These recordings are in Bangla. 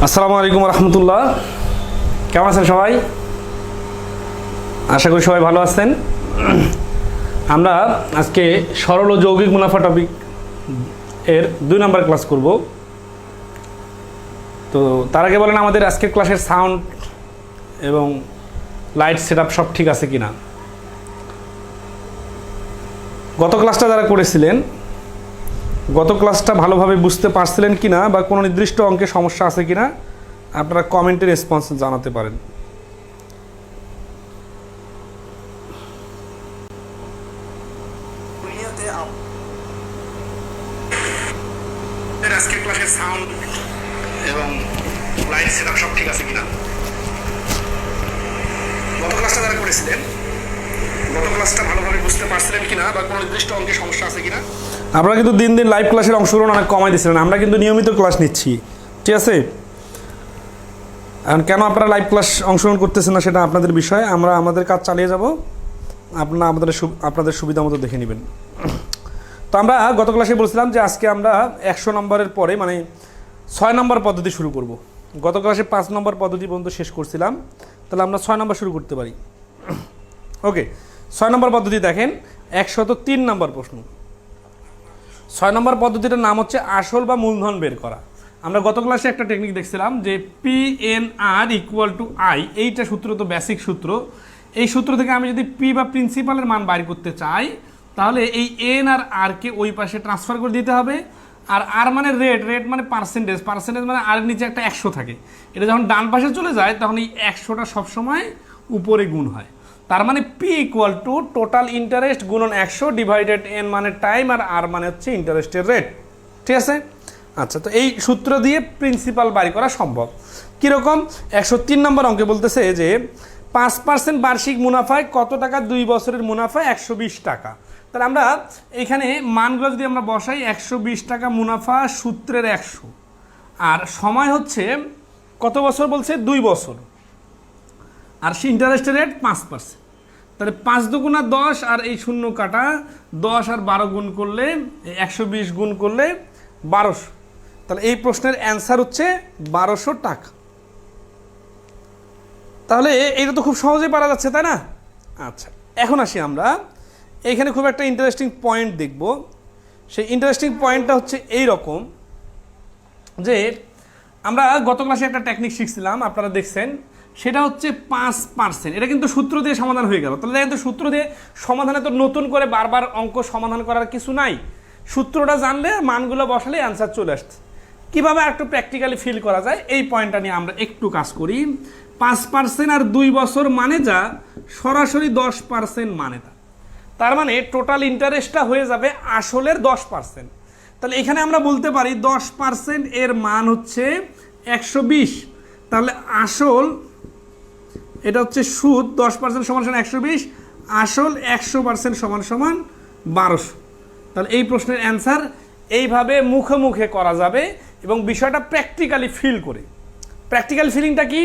আসসালামু আলাইকুম রহমতুল্লাহ। কেমন আছেন সবাই? আশা করি সবাই ভালো আছেন। আমরা আজকে সরল ও যৌগিক মুনাফা টপিক এর 2 নম্বর ক্লাস করব। তো তার আগে বলেন আমাদের আজকের ক্লাসের সাউন্ড এবং লাইট সেটআপ সব ঠিক আছে কিনা। গত ক্লাসটা যারা করেছিলেন গত ক্লাসটা ভালোভাবে বুঝতে পারছিলেন কিনা বা কোনো নির্দিষ্ট অঙ্কে সমস্যা আছে কিনা আপনারা কমেন্টে রেসপন্স জানাতে পারেন। আজকের ক্লাসের সাউন্ড এবং লাইট সেটআপ সব ঠিক আছে কিনা। গত ক্লাসটা যারা করেছিলেন গত ক্লাসটা ভালোভাবে বুঝতে পারছিলেন কিনা বা কোনো নির্দিষ্ট অঙ্কে সমস্যা আছে কিনা। আপনারা কিন্তু দিন দিন লাইভ ক্লাসের অংশগ্রহণ অনেক কমাই দিচ্ছিলেন, আমরা কিন্তু নিয়মিত ক্লাস নিচ্ছি, ঠিক আছে। এখন কেন আপনারা লাইভ ক্লাস অংশগ্রহণ করতেছেন না সেটা আপনাদের বিষয়, আমরা আমাদের কাজ চালিয়ে যাব, আপনারা আপনাদের সুবিধা মতো দেখে নেবেন। তো আমরা গত ক্লাসে বলছিলাম যে আজকে আমরা 100 নম্বরের পরে মানে 6 নম্বর পদ্ধতি শুরু করব। গত ক্লাসে 5 নম্বর পদ্ধতি পর্যন্ত শেষ করছিলাম, তাহলে আমরা 6 নম্বর শুরু করতে পারি। ওকে, 6 নম্বর পদ্ধতি দেখেন, 103 নম্বর প্রশ্ন। 6 নম্বর পদ্ধতিটার নাম হচ্ছে আসল বা মূলধন বের করা। আমরা গত ক্লাসে একটা টেকনিক দেখছিলাম যে PNR = I, এইটা সূত্র তো বেসিক সূত্র। এই সূত্র থেকে আমি যদি পি বা প্রিন্সিপালের মান বাইর করতে চাই তাহলে এই এন আর আরকে ওই পাশে ট্রান্সফার করে দিতে হবে। আর আর মানে রেট মানে পার্সেন্টেজ মানে আর নিচে একটা 100 থাকে। এটা যখন ডান পাশে চলে যায় তখন এই 100টা সবসময় উপরে গুণ হয়। তার মানে P = টোটাল ইন্টারেস্ট গুণন 100 ডিভাইডেড এন মানে টাইম আর আর মানে হচ্ছে ইন্টারেস্টের রেট, ঠিক আছে। আচ্ছা, তো এই সূত্র দিয়ে প্রিন্সিপাল বাড়ি করা সম্ভব। কীরকম? 103 নম্বর অঙ্কে বলতেছে যে 5% বার্ষিক মুনাফায় কত টাকা, 2 বছরের মুনাফায় 120 টাকা। তাহলে আমরা এখানে মানগুলো যদি আমরা বসাই, 120 টাকা মুনাফা সূত্রের 100, আর সময় হচ্ছে কত বছর বলছে, 2 বছর, আর সে ইন্টারেস্টের রেট 5%। তাহলে 5 দুগুণা 10 আর এই শূন্য কাটা 10 আর 12 গুণ করলে 120 গুণ করলে 1200। তাহলে এই প্রশ্নের অ্যান্সার হচ্ছে 1200 টাকা। তাহলে এটা তো খুব সহজেই পারা যাচ্ছে, তাই না? আচ্ছা, এখন আসি আমরা এইখানে খুব একটা ইন্টারেস্টিং পয়েন্ট দেখব। সেই ইন্টারেস্টিং পয়েন্টটা হচ্ছে এই রকম যে আমরা গত ক্লাসে একটা টেকনিক শিখছিলাম, আপনারা দেখছেন, সেটা হচ্ছে 5%। এটা কিন্তু সূত্র দিয়ে সমাধান হয়ে গেল। তাহলে কিন্তু সূত্র দিয়ে সমাধানে তো নতুন করে বারবার অঙ্ক সমাধান করার কিছু নাই, সূত্রটা জানলে মানগুলো বসালে অ্যান্সার চলে আসছে। কীভাবে একটু প্র্যাকটিক্যালি ফিল করা যায় এই পয়েন্টটা নিয়ে আমরা একটু কাজ করি। 5% আর 2 বছর মানে যা, সরাসরি 10% মানে তা। তার মানে টোটাল ইন্টারেস্টটা হয়ে যাবে আসলের 10%। তাহলে এখানে আমরা বলতে পারি 10% এর মান হচ্ছে 120। তাহলে আসল, এটা হচ্ছে সুদ, 10% সমান 120, আসল 100% সমান 1200। তাহলে এই প্রশ্নের অ্যান্সার এইভাবে মুখে মুখে করা যাবে এবং বিষয়টা প্র্যাকটিক্যালি ফিল করে। প্র্যাকটিক্যাল ফিলিংটা কি,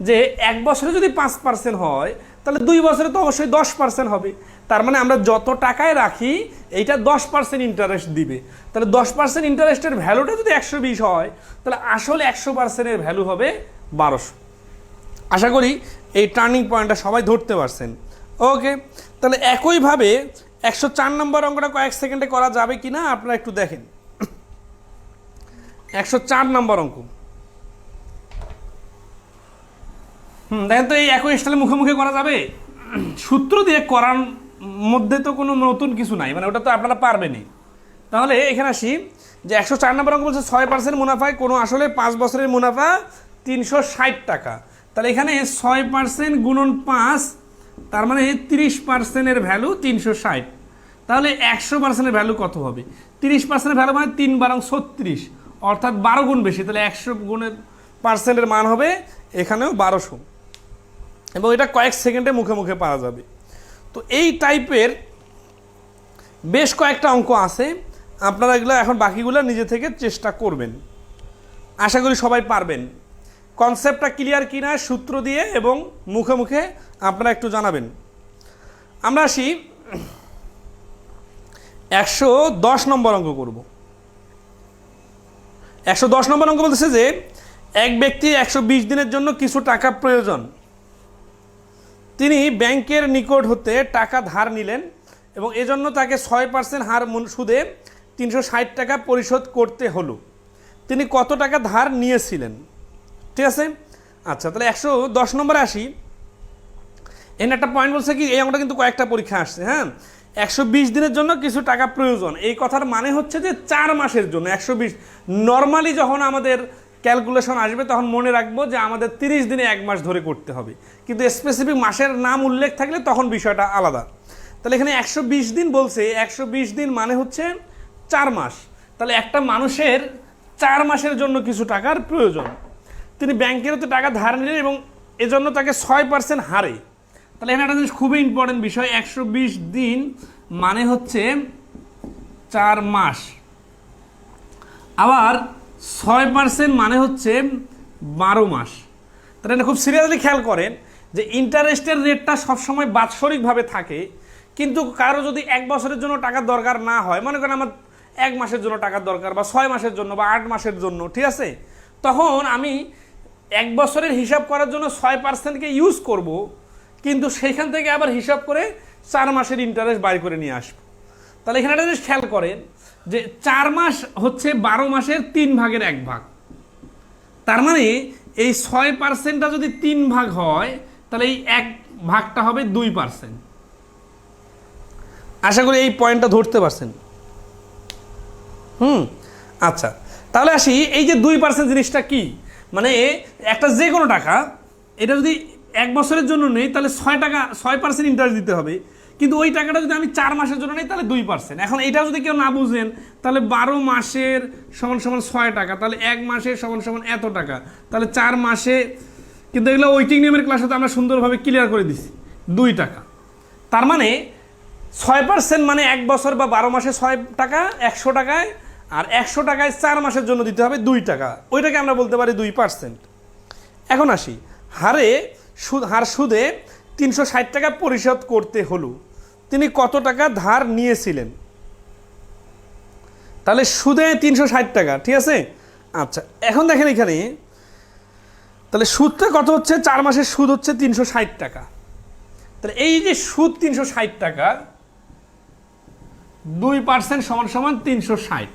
যে 1 বছরে যদি 5% হয় তাহলে 2 বছরে তো অবশ্যই 10% হবে। তার মানে আমরা যত টাকায় রাখি এইটা 10% ইন্টারেস্ট দিবে। তাহলে 10% ইন্টারেস্টের ভ্যালুটা যদি 120 হয় তাহলে আসলে 100%-এর ভ্যালু হবে 1200। আশা করি এই টার্নিং পয়েন্টটা সবাই ধরতে পারছেন। ওকে, তাহলে একইভাবে 104 নম্বর অঙ্কটা কয়েক সেকেন্ডে করা যাবে কি না আপনারা একটু দেখেন। 104 নম্বর অঙ্ক, দেখেন তো, এই একই স্টাইলে মুখে মুখে করা যাবে। সূত্র দিয়ে করার মধ্যে তো কোনো নতুন কিছু নাই, মানে ওটা তো আপনারা পারবেনই। তাহলে এখানে আসি যে 104 নম্বর অঙ্ক বলছে 6% মুনাফায় কোনো আসলে 5 বছরের মুনাফা 360 টাকা। তাহলে এখানে 6% গুণন 5, তার মানে 30%-এর ভ্যালু 360। তাহলে 100%-এর ভ্যালু কত হবে? 30%-এর ভ্যালু মানে 3 বারং 36, অর্থাৎ 12 গুণ বেশি। তাহলে 100 গুণের পার্সেন্টের মান হবে এখানেও 1200, এবং এটা কয়েক সেকেন্ডে মুখে মুখে পাওয়া যাবে। তো এই টাইপের বেশ কয়েকটা অঙ্ক আছে, আপনারা এগুলো এখন বাকিগুলো নিজে থেকে চেষ্টা করবেন, আশা করি সবাই পারবেন। কনসেপ্টটা ক্লিয়ার কিনা সূত্র দিয়ে এবং মুখে মুখে আপনারা একটু জানাবেন। আমরা আসি 110 নম্বর অঙ্ক করব। 110 নম্বর অঙ্ক বলতেছে যে এক ব্যক্তি 120 দিনের জন্য কিছু টাকা প্রয়োজন, তিনি ব্যাংকের নিকট হতে টাকা ধার নিলেন এবং এজন্য তাকে 6% হার সুদে 360 টাকা পরিশোধ করতে হলো। তিনি কত টাকা ধার নিয়েছিলেন? ঠিক আছে, আচ্ছা তাহলে 110 নম্বরে আসি। এখানে একটা পয়েন্ট বলছে কি, এই অঙ্কটা কিন্তু কয়েকটা পরীক্ষা আসছে। হ্যাঁ, 120 দিনের জন্য কিছু টাকা প্রয়োজন, এই কথার মানে হচ্ছে যে 4 মাসের জন্য 120। নর্মালি যখন আমাদের ক্যালকুলেশন আসবে তখন মনে রাখবো যে আমাদের 30 দিনে 1 মাস ধরে করতে হবে, কিন্তু স্পেসিফিক মাসের নাম উল্লেখ থাকলে তখন বিষয়টা আলাদা। তাহলে এখানে 120 দিন বলছে, 120 দিন মানে হচ্ছে 4 মাস। তাহলে একটা মানুষের 4 মাসের জন্য কিছু টাকার প্রয়োজন, তিনি ব্যাংকের হতে টাকা ধার নিলেন এবং এজন্য তাকে 6% হারে। তাহলে এখানে একটা জিনিস খুবই ইম্পর্টেন্ট বিষয়, 120 দিন মানে হচ্ছে 4 মাস, আবার 6% মানে হচ্ছে 12 মাস। তাহলে এটা খুব সিরিয়াসলি খেয়াল করেন যে ইন্টারেস্টের রেটটা সবসময় বাৎসরিকভাবে থাকে, কিন্তু কারো যদি 1 বছরের জন্য টাকার দরকার না হয়, মনে করেন আমার 1 মাসের জন্য টাকার দরকার বা 6 মাসের জন্য বা 8 মাসের জন্য, ঠিক আছে, তখন আমি 1 বছরের হিসাব করার জন্য 6%কে ইউজ করব, কিন্তু সেইখান থেকে আবার হিসাব করে 4 মাসের ইন্টারেস্ট বাইর করে নিয়ে আসবো। তাহলে এখানে একটা জিনিস খেয়াল করেন যে 4 মাস হচ্ছে 12 মাসের 3 ভাগের 1 ভাগ। তার মানে এই 6%টা যদি 3 ভাগ হয় তাহলে এই 1 ভাগটা হবে 2%। আশা করি এই পয়েন্টটা ধরতে পারছেন। আচ্ছা তাহলে আসি, এই যে 2% জিনিসটা কি, মানে একটা যে কোনো টাকা, এটা যদি 1 বছরের জন্য নেই তাহলে 6% ইন্টারেস্ট দিতে হবে, কিন্তু ওই টাকাটা যদি আমি 4 মাসের জন্য নেই তাহলে 2%। এখন এটা যদি কেউ না বুঝেন তাহলে 12 মাসের সমান 6 টাকা, তাহলে 1 মাসের সমান এত টাকা, তাহলে 4 মাসে, কিন্তু এগুলো ওয়েটিং নিয়মের ক্লাসে তো আমরা সুন্দরভাবে ক্লিয়ার করে দিছি 2 টাকা। তার মানে 6% মানে 1 বছর বা 12 মাসে 6 টাকা 100 টাকায়, আর 100 টাকায় 4 মাসের জন্য দিতে হবে 2 টাকা, ওইটাকে আমরা বলতে পারি 2%। এখন আসি হার সুদে 360 টাকা পরিশোধ করতে হলো, তিনি কত টাকা ধার নিয়েছিলেন? তাহলে সুদে 360 টাকা, ঠিক আছে। আচ্ছা এখন দেখেন এখানে তাহলে সুদটা কত হচ্ছে, 4 মাসের সুদ হচ্ছে 360 টাকা। তাহলে এই যে সুদ 360 টাকা, 2% সমান 360,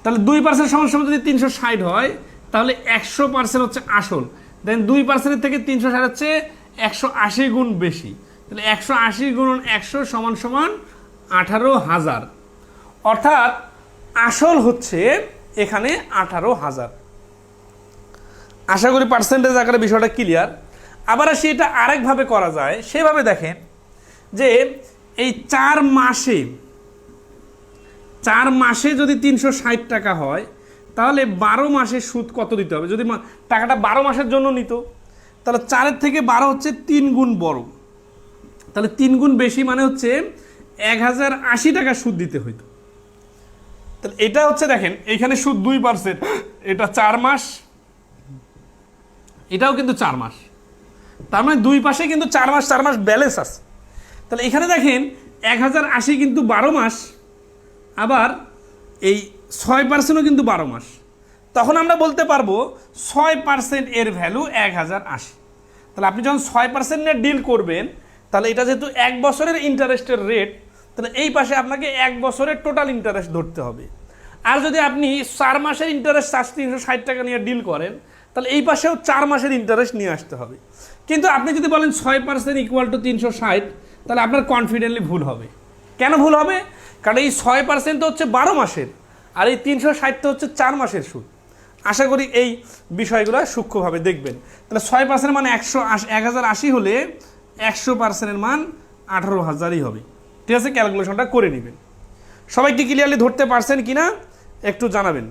তাহলে 2% সমান যদি 360 হয় তাহলে 100% হচ্ছে আসল, দেন 2% থেকে 360 হচ্ছে 180 গুণ বেশি, তাহলে 180 গুণন 100 সমান 18,000, অর্থাৎ আসল হচ্ছে এখানে 18,000। আশা করি পার্সেন্টেজ আকারে বিষয়টা ক্লিয়ার। আবার আসি, এটা আরেকভাবে করা যায়, সেভাবে দেখেন যে এই 4 মাসে যদি 360 টাকা হয় তাহলে 12 মাসের সুদ কত দিতে হবে? যদি টাকাটা 12 মাসের জন্য নিত তাহলে 4-এর থেকে 12 হচ্ছে 3 গুণ বড়, তাহলে 3 গুণ বেশি মানে হচ্ছে 1080 টাকা সুদ দিতে হইতো। তাহলে এটা হচ্ছে দেখেন এইখানে সুদ 2%, এটা 4 মাস, এটাও কিন্তু 4 মাস, তার মানে 2 পাশে কিন্তু 4 মাস ব্যালেন্স আছে। তাহলে এখানে দেখেন 1080 কিন্তু 12 মাস, আবার এই 6%ও কিন্তু 12 মাস, তখন আমরা বলতে পারবো 6% এর ভ্যালু 1080। তাহলে আপনি যখন 6% নিয়ে ডিল করবেন তাহলে এটা যেহেতু 1 বছরের ইন্টারেস্টের রেট, তাহলে এই পাশে আপনাকে 1 বছরের টোটাল ইন্টারেস্ট ধরতে হবে। আর যদি আপনি 4 মাসের ইন্টারেস্ট 360 টাকা নিয়ে ডিল করেন তাহলে এই পাশেও 4 মাসের ইন্টারেস্ট নিয়ে আসতে হবে। কিন্তু আপনি যদি বলেন 6% ইকুয়াল টু 360, তাহলে আপনার কনফিডেন্টলি ভুল হবে। কেন ভুল হবে? কারণ এই 6% তো হচ্ছে 12 মাসের, আর এই 360 তো হচ্ছে 4 মাসের সুদ। আশা করি এই বিষয়গুলো সূক্ষ্মভাবে দেখবেন। তাহলে 6% মানে 1080 হলে 100%-এর মান 18,000ই হবে। ঠিক আছে, ক্যালকুলেশনটা করে নেবেন। সবাই কি ক্লিয়ারলি ধরতে পারছেন কিনা একটু জানাবেন।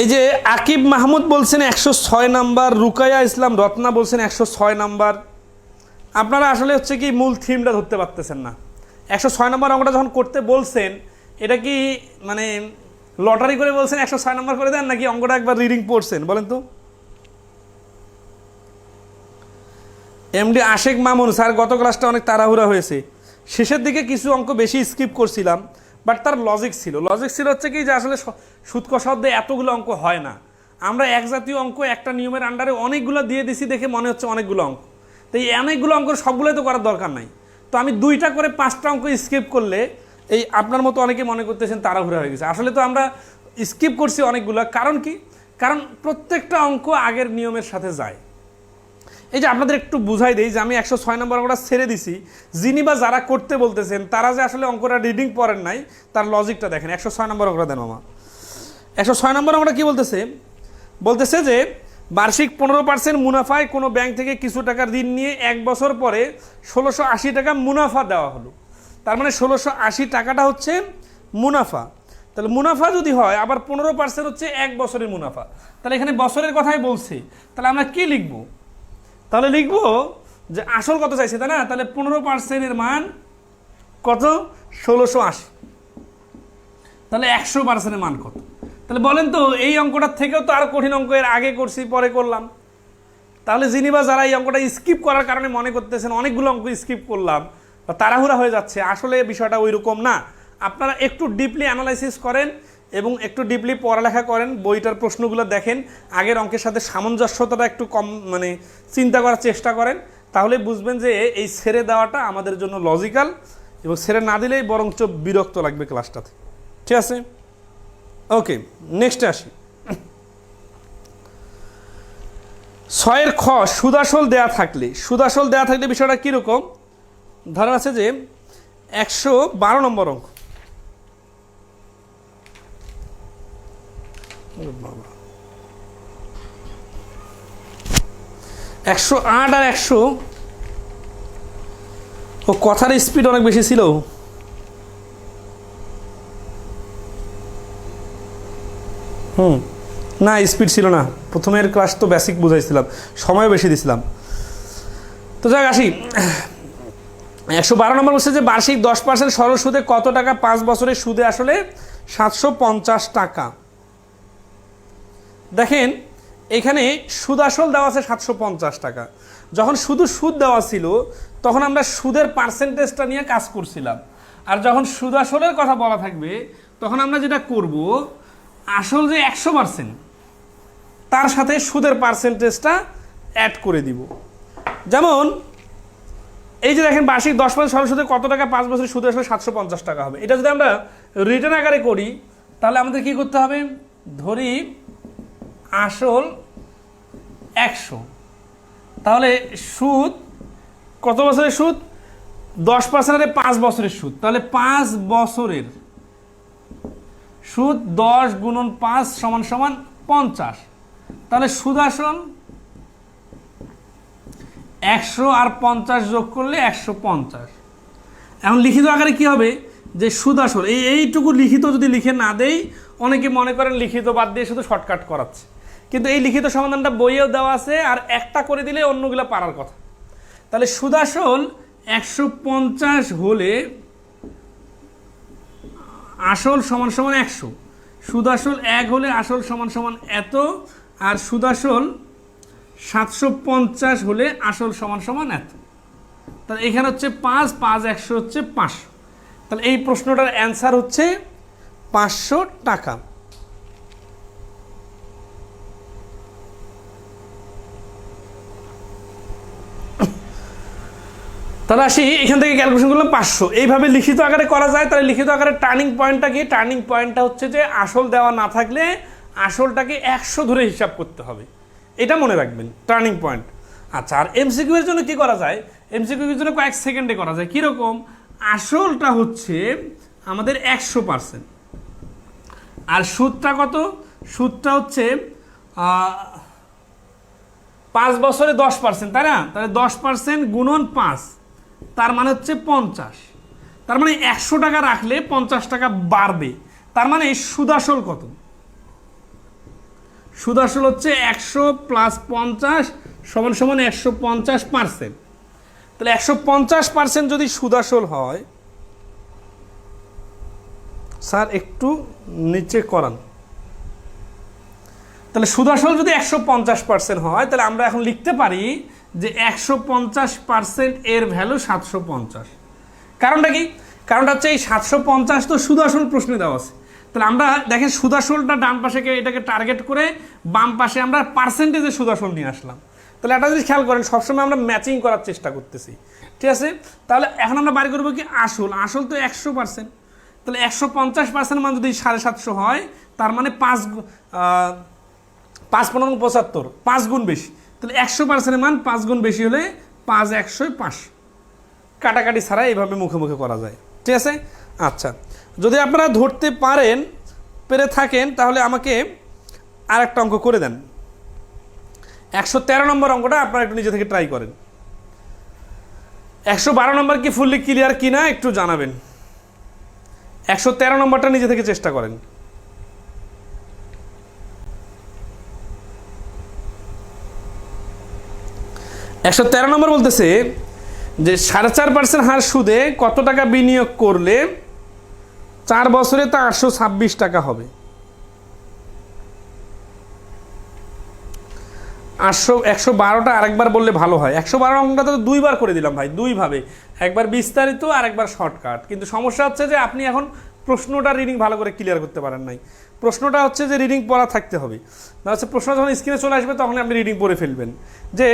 এই যে আকিব মাহমুদ বলছেন 106 নাম্বার, রুকায়া ইসলাম রত্না বলছেন 106 নাম্বার। আপনারা আসলে হচ্ছে কি মূল থিমটা ধরতে পারতেছেন না। 106 নাম্বার অঙ্কটা যখন করতে বলছেন, এটা কি মানে লটারি করে বলছেন 106 নাম্বার করে দেন, নাকি অঙ্কটা একবার রিডিং পড়ছেন বলেন তো? এমডি আশেক মামুন স্যার, গত ক্লাসটা অনেক তাড়াহুড়া হয়েছে। শেষের দিকে কিছু অঙ্ক বেশি স্কিপ করছিলাম, বাট তার লজিক ছিল হচ্ছে কি যে আসলে সুদ কষা অধ্যায়ে এতগুলো অঙ্ক হয় না, আমরা এক জাতীয় অঙ্ক একটা নিয়মের আন্ডারে অনেকগুলো দিয়ে দিছি দেখে মনে হচ্ছে অনেকগুলো অঙ্ক, তো এই অনেকগুলো অঙ্ক সবগুলোই তো করার দরকার নাই। তো আমি 2টা করে 5টা অঙ্ক স্কিপ করলে এই আপনার মতো অনেকে মনে করতেছেন তাড়াহুড়া হয়ে গেছে, আসলে তো আমরা স্কিপ করছি অনেকগুলো। কারণ কি? কারণ প্রত্যেকটা অঙ্ক আগের নিয়মের সাথে যায়। এই যে আপনাদের একটু বুঝাই দেই যে আমি 106 নম্বর অঙ্কটা ছেড়ে দিছি, যিনি বা যারা করতে বলতেছেন তারা যে আসলে অঙ্কটা রিডিং পড়েন নাই তার লজিকটা দেখেন। 106 নম্বর অঙ্কটা দেন মামা। 106 নম্বর অঙ্কটা কি বলতেছে যে বার্ষিক 15% মুনাফায় কোনো ব্যাংক থেকে কিছু টাকা ঋণ নিয়ে 1 বছর পরে 1680 টাকা মুনাফা দেওয়া হলো। তার মানে 1680 টাকাটা হচ্ছে মুনাফা। তাহলে মুনাফা যদি হয়, আবার 15% হচ্ছে 1 বছরের মুনাফা, তাহলে এখানে বছরের কথাই বলছে, তাহলে আমরা কি লিখবো? তাহলে লিখবো যে আসল কত চাইছে, তাই না? তাহলে 15%-এর মান কত? 1680। তাহলে 100%-এর মান কত? তাহলে বলেন তো, এই অঙ্কটার থেকেও তো আরো কঠিন অঙ্ক এর আগে করছি, পরে করলাম। তাহলে যিনি বা যারা এই অঙ্কটা স্কিপ করার কারণে মনে করতেছেন অনেকগুলো অঙ্ক স্কিপ করলাম বা তাড়াহুড়া হয়ে যাচ্ছে, আসলে বিষয়টা ওই রকম না। আপনারা একটু ডিপলি অ্যানালাইসিস করেন এবং একটু ডিপলি পড়ালেখা করেন, বইটার প্রশ্নগুলো দেখেন, আগের অঙ্কের সাথে সামঞ্জস্যতাটা একটু কম মানে চিন্তা করার চেষ্টা করেন, তাহলে বুঝবেন যে এই ছেড়ে দেওয়াটা আমাদের জন্য লজিক্যাল, এবং ছেড়ে না দিলেই বরঞ্চ বিরক্ত লাগবে ক্লাসটাতে। ঠিক আছে, ওকে, নেক্সটে আসি। 6-এর খ, সুদাসল দেয়া থাকলে বিষয়টা কীরকম? ধরা আছে যে 112 নম্বর অঙ্ক, 108 আর 100, ও কথার স্পিড অনেক বেশি ছিল। না, স্পিড ছিল না, প্রথমের ক্লাস তো বেসিক বুঝাইছিলাম, সময় বেশি দিছিলাম। তো যাক আসি, 112 নম্বর বলছে যে বার্ষিক 10% সরল সুদে কত টাকা 5 বছরের সুদে আসলে 750 টাকা। দেখেন এখানে সুদ আসল দেওয়া আছে 750 টাকা। যখন শুধু সুদ দেওয়া ছিল তখন আমরা সুদের পার্সেন্টেজটা নিয়ে কাজ করছিলাম, আর যখন সুদ আসলের কথা বলা থাকবে তখন আমরা যেটা করব, আসল যে 100% তার সাথে সুদের পার্সেন্টেজটা অ্যাড করে দিব। যেমন এই যে দেখেন বার্ষিক 10% সরল সুদে কত টাকা 5 বছরের সুদে আসলে 750 টাকা হবে। এটা যদি আমরা রিটার্ন আকারে করি তাহলে আমাদের কি করতে হবে? ধরি আসল 100, তাহলে সুদ কত বছরের সুদ? 10% 5 বছরের সুদ, তাহলে 5 বছরের সুদ 10 গুণন 5 সমান সমান 50। তাহলে সুদ আসল 100 আর 50 যোগ করলে 150। এখন লিখিত আকারে কি হবে? যে সুদ আসল এইটুকু লিখিত যদি লিখে না দেই, অনেকে মনে করেন লিখিত বাদ দিয়ে শুধু শর্টকাট করাচ্ছে, কিন্তু এই লিখিত সমাধানটা বইয়েও দেওয়া আছে, আর একটা করে দিলে অন্যগুলো পারার কথা। তাহলে সুদ আসল 150 হলে আসল সমান সমান 100, সুদ আসল 1 হলে আসল সমান সমান এত, আর সুদ আসল 750 হলে আসল সমান সমান এত। তাহলে এখানে হচ্ছে 5, 5 100 হচ্ছে 500। তাহলে এই প্রশ্নটার অ্যান্সার হচ্ছে 500 টাকা। তাহলে আসি এখান থেকে ক্যালকুলেশন করলাম 500। এইভাবে লিখিত আকারে করা যায়। তাহলে লিখিত আকারে টার্নিং পয়েন্টটা কি? টার্নিং পয়েন্টটা হচ্ছে যে আসল দেওয়া না থাকলে আসলটাকে 100 ধরে হিসাব করতে হবে, এটা মনে রাখবেন টার্নিং পয়েন্ট। আচ্ছা, আর এমসিকিউ এর জন্য কি করা যায়? এমসিকিউ এর জন্য কয়েক সেকেন্ডে করা যায়। কীরকম? আসলটা হচ্ছে আমাদের 100%, আর সুদটা কত? সুদটা হচ্ছে 5 বছরে 10%, তাই না? তাহলে 10% গুণন 5, তার মানে হচ্ছে 50। তার মানে 100 টাকা রাখলে 50 টাকা বাড়বে। তার মানে সুদ আসল কত? সুদ আসল হচ্ছে 100 + 50 সমান সমান 150%। তাহলে 150% যদি সুদ আসল হয়, স্যার একটু নিচে করান, তাহলে সুদ আসল যদি 150% হয়, তাহলে আমরা এখন লিখতে পারি যে 150% এর ভ্যালু 750। কারণটা কি? কারণটা হচ্ছে এই 750 তো সুদ আসল প্রশ্নে দেওয়া আছে। তাহলে আমরা দেখেন সুদ আসলটা ডান পাশে এটাকে টার্গেট করে বাম পাশে আমরা পার্সেন্টেজে সুদ আসল নিয়ে আসলাম। তাহলে একটা জিনিস খেয়াল করেন, সবসময় আমরা ম্যাচিং করার চেষ্টা করতেছি, ঠিক আছে? তাহলে এখন আমরা বাইর করবো কি আসল, আসল তো 100%। তাহলে 150% মান যদি 750 হয়, তার মানে 5×5=75, 5 গুণ বেশি। তাহলে 100% মান 5 গুণ বেশি হলে 5 100 500, কাটাকাটি ছাড়া এইভাবে মুখে মুখে করা যায়, ঠিক আছে? আচ্ছা, যদি আপনারা ধরতে পেরে থাকেন তাহলে আমাকে আর একটা অঙ্ক করে দেন। 113 নম্বর অঙ্কটা আপনারা একটু নিজে থেকে ট্রাই করেন। 112 নম্বর কি ফুললি ক্লিয়ার কিনা একটু জানাবেন। 113 নম্বরটা নিজে থেকে চেষ্টা করেন। 113 নম্বর বলতেছে যে 4.5% হার সুদে কত টাকা বিনিয়োগ করলে 4 বছরে তা 826 টাকা হবে। 112টা আরেকবার বললে ভালো হয়। 112 অঙ্কটা তো দুইবার করে দিলাম ভাই, দুইভাবে, একবার বিস্তারিত আর একবার শর্টকাট। কিন্তু সমস্যা হচ্ছে যে আপনি এখন প্রশ্নটা রিডিং ভালো করে ক্লিয়ার করতে পারেন নাই। প্রশ্নটা হচ্ছে যে রিডিং পড়া থাকতে হবে, না হচ্ছে প্রশ্ন যখন স্ক্রিনে চলে আসবে তখন আপনি রিডিং পড়ে ফেলবেন। যে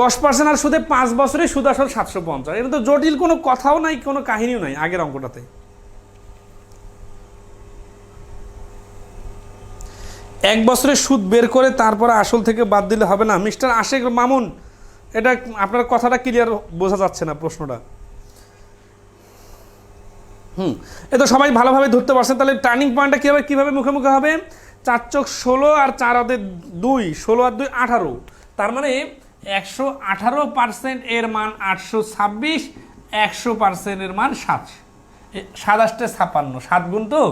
10% আর সুদে 5 বছরে সুদ আসল 750, এটা তো জটিল কোনো কথাও নাই, কোনো কাহিনীও নাই আগের অঙ্কটাতে। এক বছরের সুদ বের করে তারপরে আসল থেকে বাদ দিলে হবে না? মিস্টার আশেক মামুন, এটা আপনার কথাটা ক্লিয়ার বোঝা যাচ্ছে না প্রশ্নটা। এ তো সবাই ভালোভাবে ধরতে পারছেন। তাহলে টার্নিং পয়েন্টটা কীভাবে মুখে মুখে হবে? 4 চোখ 16 আর 4 হাতে 2, 16 আর 2 18। তার মানে 118% এর মান 826, 100% এর মান 7। 7 56, 7 গুণ তো,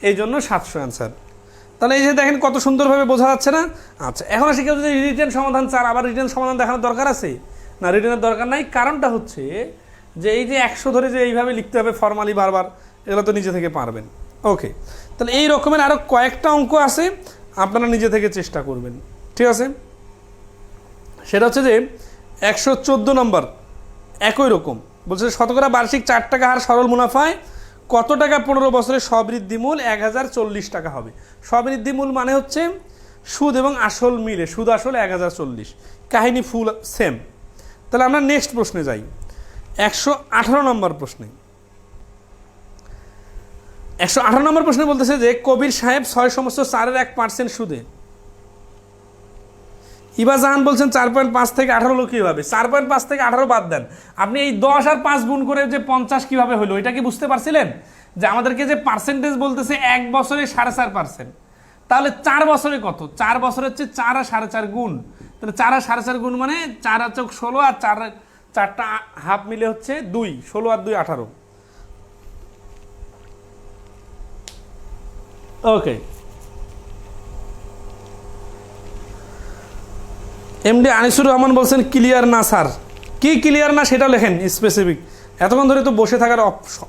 এই জন্য 700 অ্যান্সার। তাহলে এই যে দেখেন কত সুন্দরভাবে বোঝা যাচ্ছে না? আচ্ছা, এখন আসি কেউ যদি রিটেন সমাধান চান, আবার রিটেন সমাধান দেখানোর দরকার আছে না? রিটেনের দরকার নাই। কারণটা হচ্ছে যে এই যে 100 ধরে যে এইভাবে লিখতে হবে ফর্মালি বারবার, এগুলো তো নিজে থেকে পারবেন। ওকে, তাহলে এই রকমের আরও কয়েকটা অঙ্ক আছে, আপনারা নিজে থেকে চেষ্টা করবেন, ঠিক আছে? সেটা হচ্ছে যে 114 নম্বর একই রকম বলছে, শতকরা বার্ষিক 4 টাকা হার সরল মুনাফায় কত টাকা 15 বছরের স্ববৃদ্ধিমূল 1040 টাকা হবে। স্ববৃদ্ধিমূল মানে হচ্ছে সুদ এবং আসল মিলে, সুদ আসল 1040, কাহিনী ফুল সেম। তাহলে আমরা নেক্সট প্রশ্নে যাই। 118 নম্বর প্রশ্নে 118 নম্বর প্রশ্নে বলতেছে যে কবির সাহেব 6/4 সুদে, ইবা জাহান বলছেন 4.5 থেকে 18 হলো কীভাবে? 4.5 থেকে 18 বাদ দেন, আপনি এই 10 আর 5 গুণ করে যে 50 কীভাবে হলো এটা কি বুঝতে পারছিলেন? যে আমাদেরকে যে পার্সেন্টেজ বলতেছে 1 বছরে 4.5%, তাহলে 4 বছরে কত? 4 বছরে হচ্ছে 4 আর 4.5 গুণ। তাহলে 4 আর 4.5 গুণ মানে 4 আর 16 আর 4টা হাফ মিলে হচ্ছে 2, 16 আর 2 18। ওকে, এমডি আনিসুর রহমান বলছেন ক্লিয়ার না স্যার। কি ক্লিয়ার না সেটা লেখেন স্পেসিফিক, এতক্ষণ ধরে তো বসে থাকার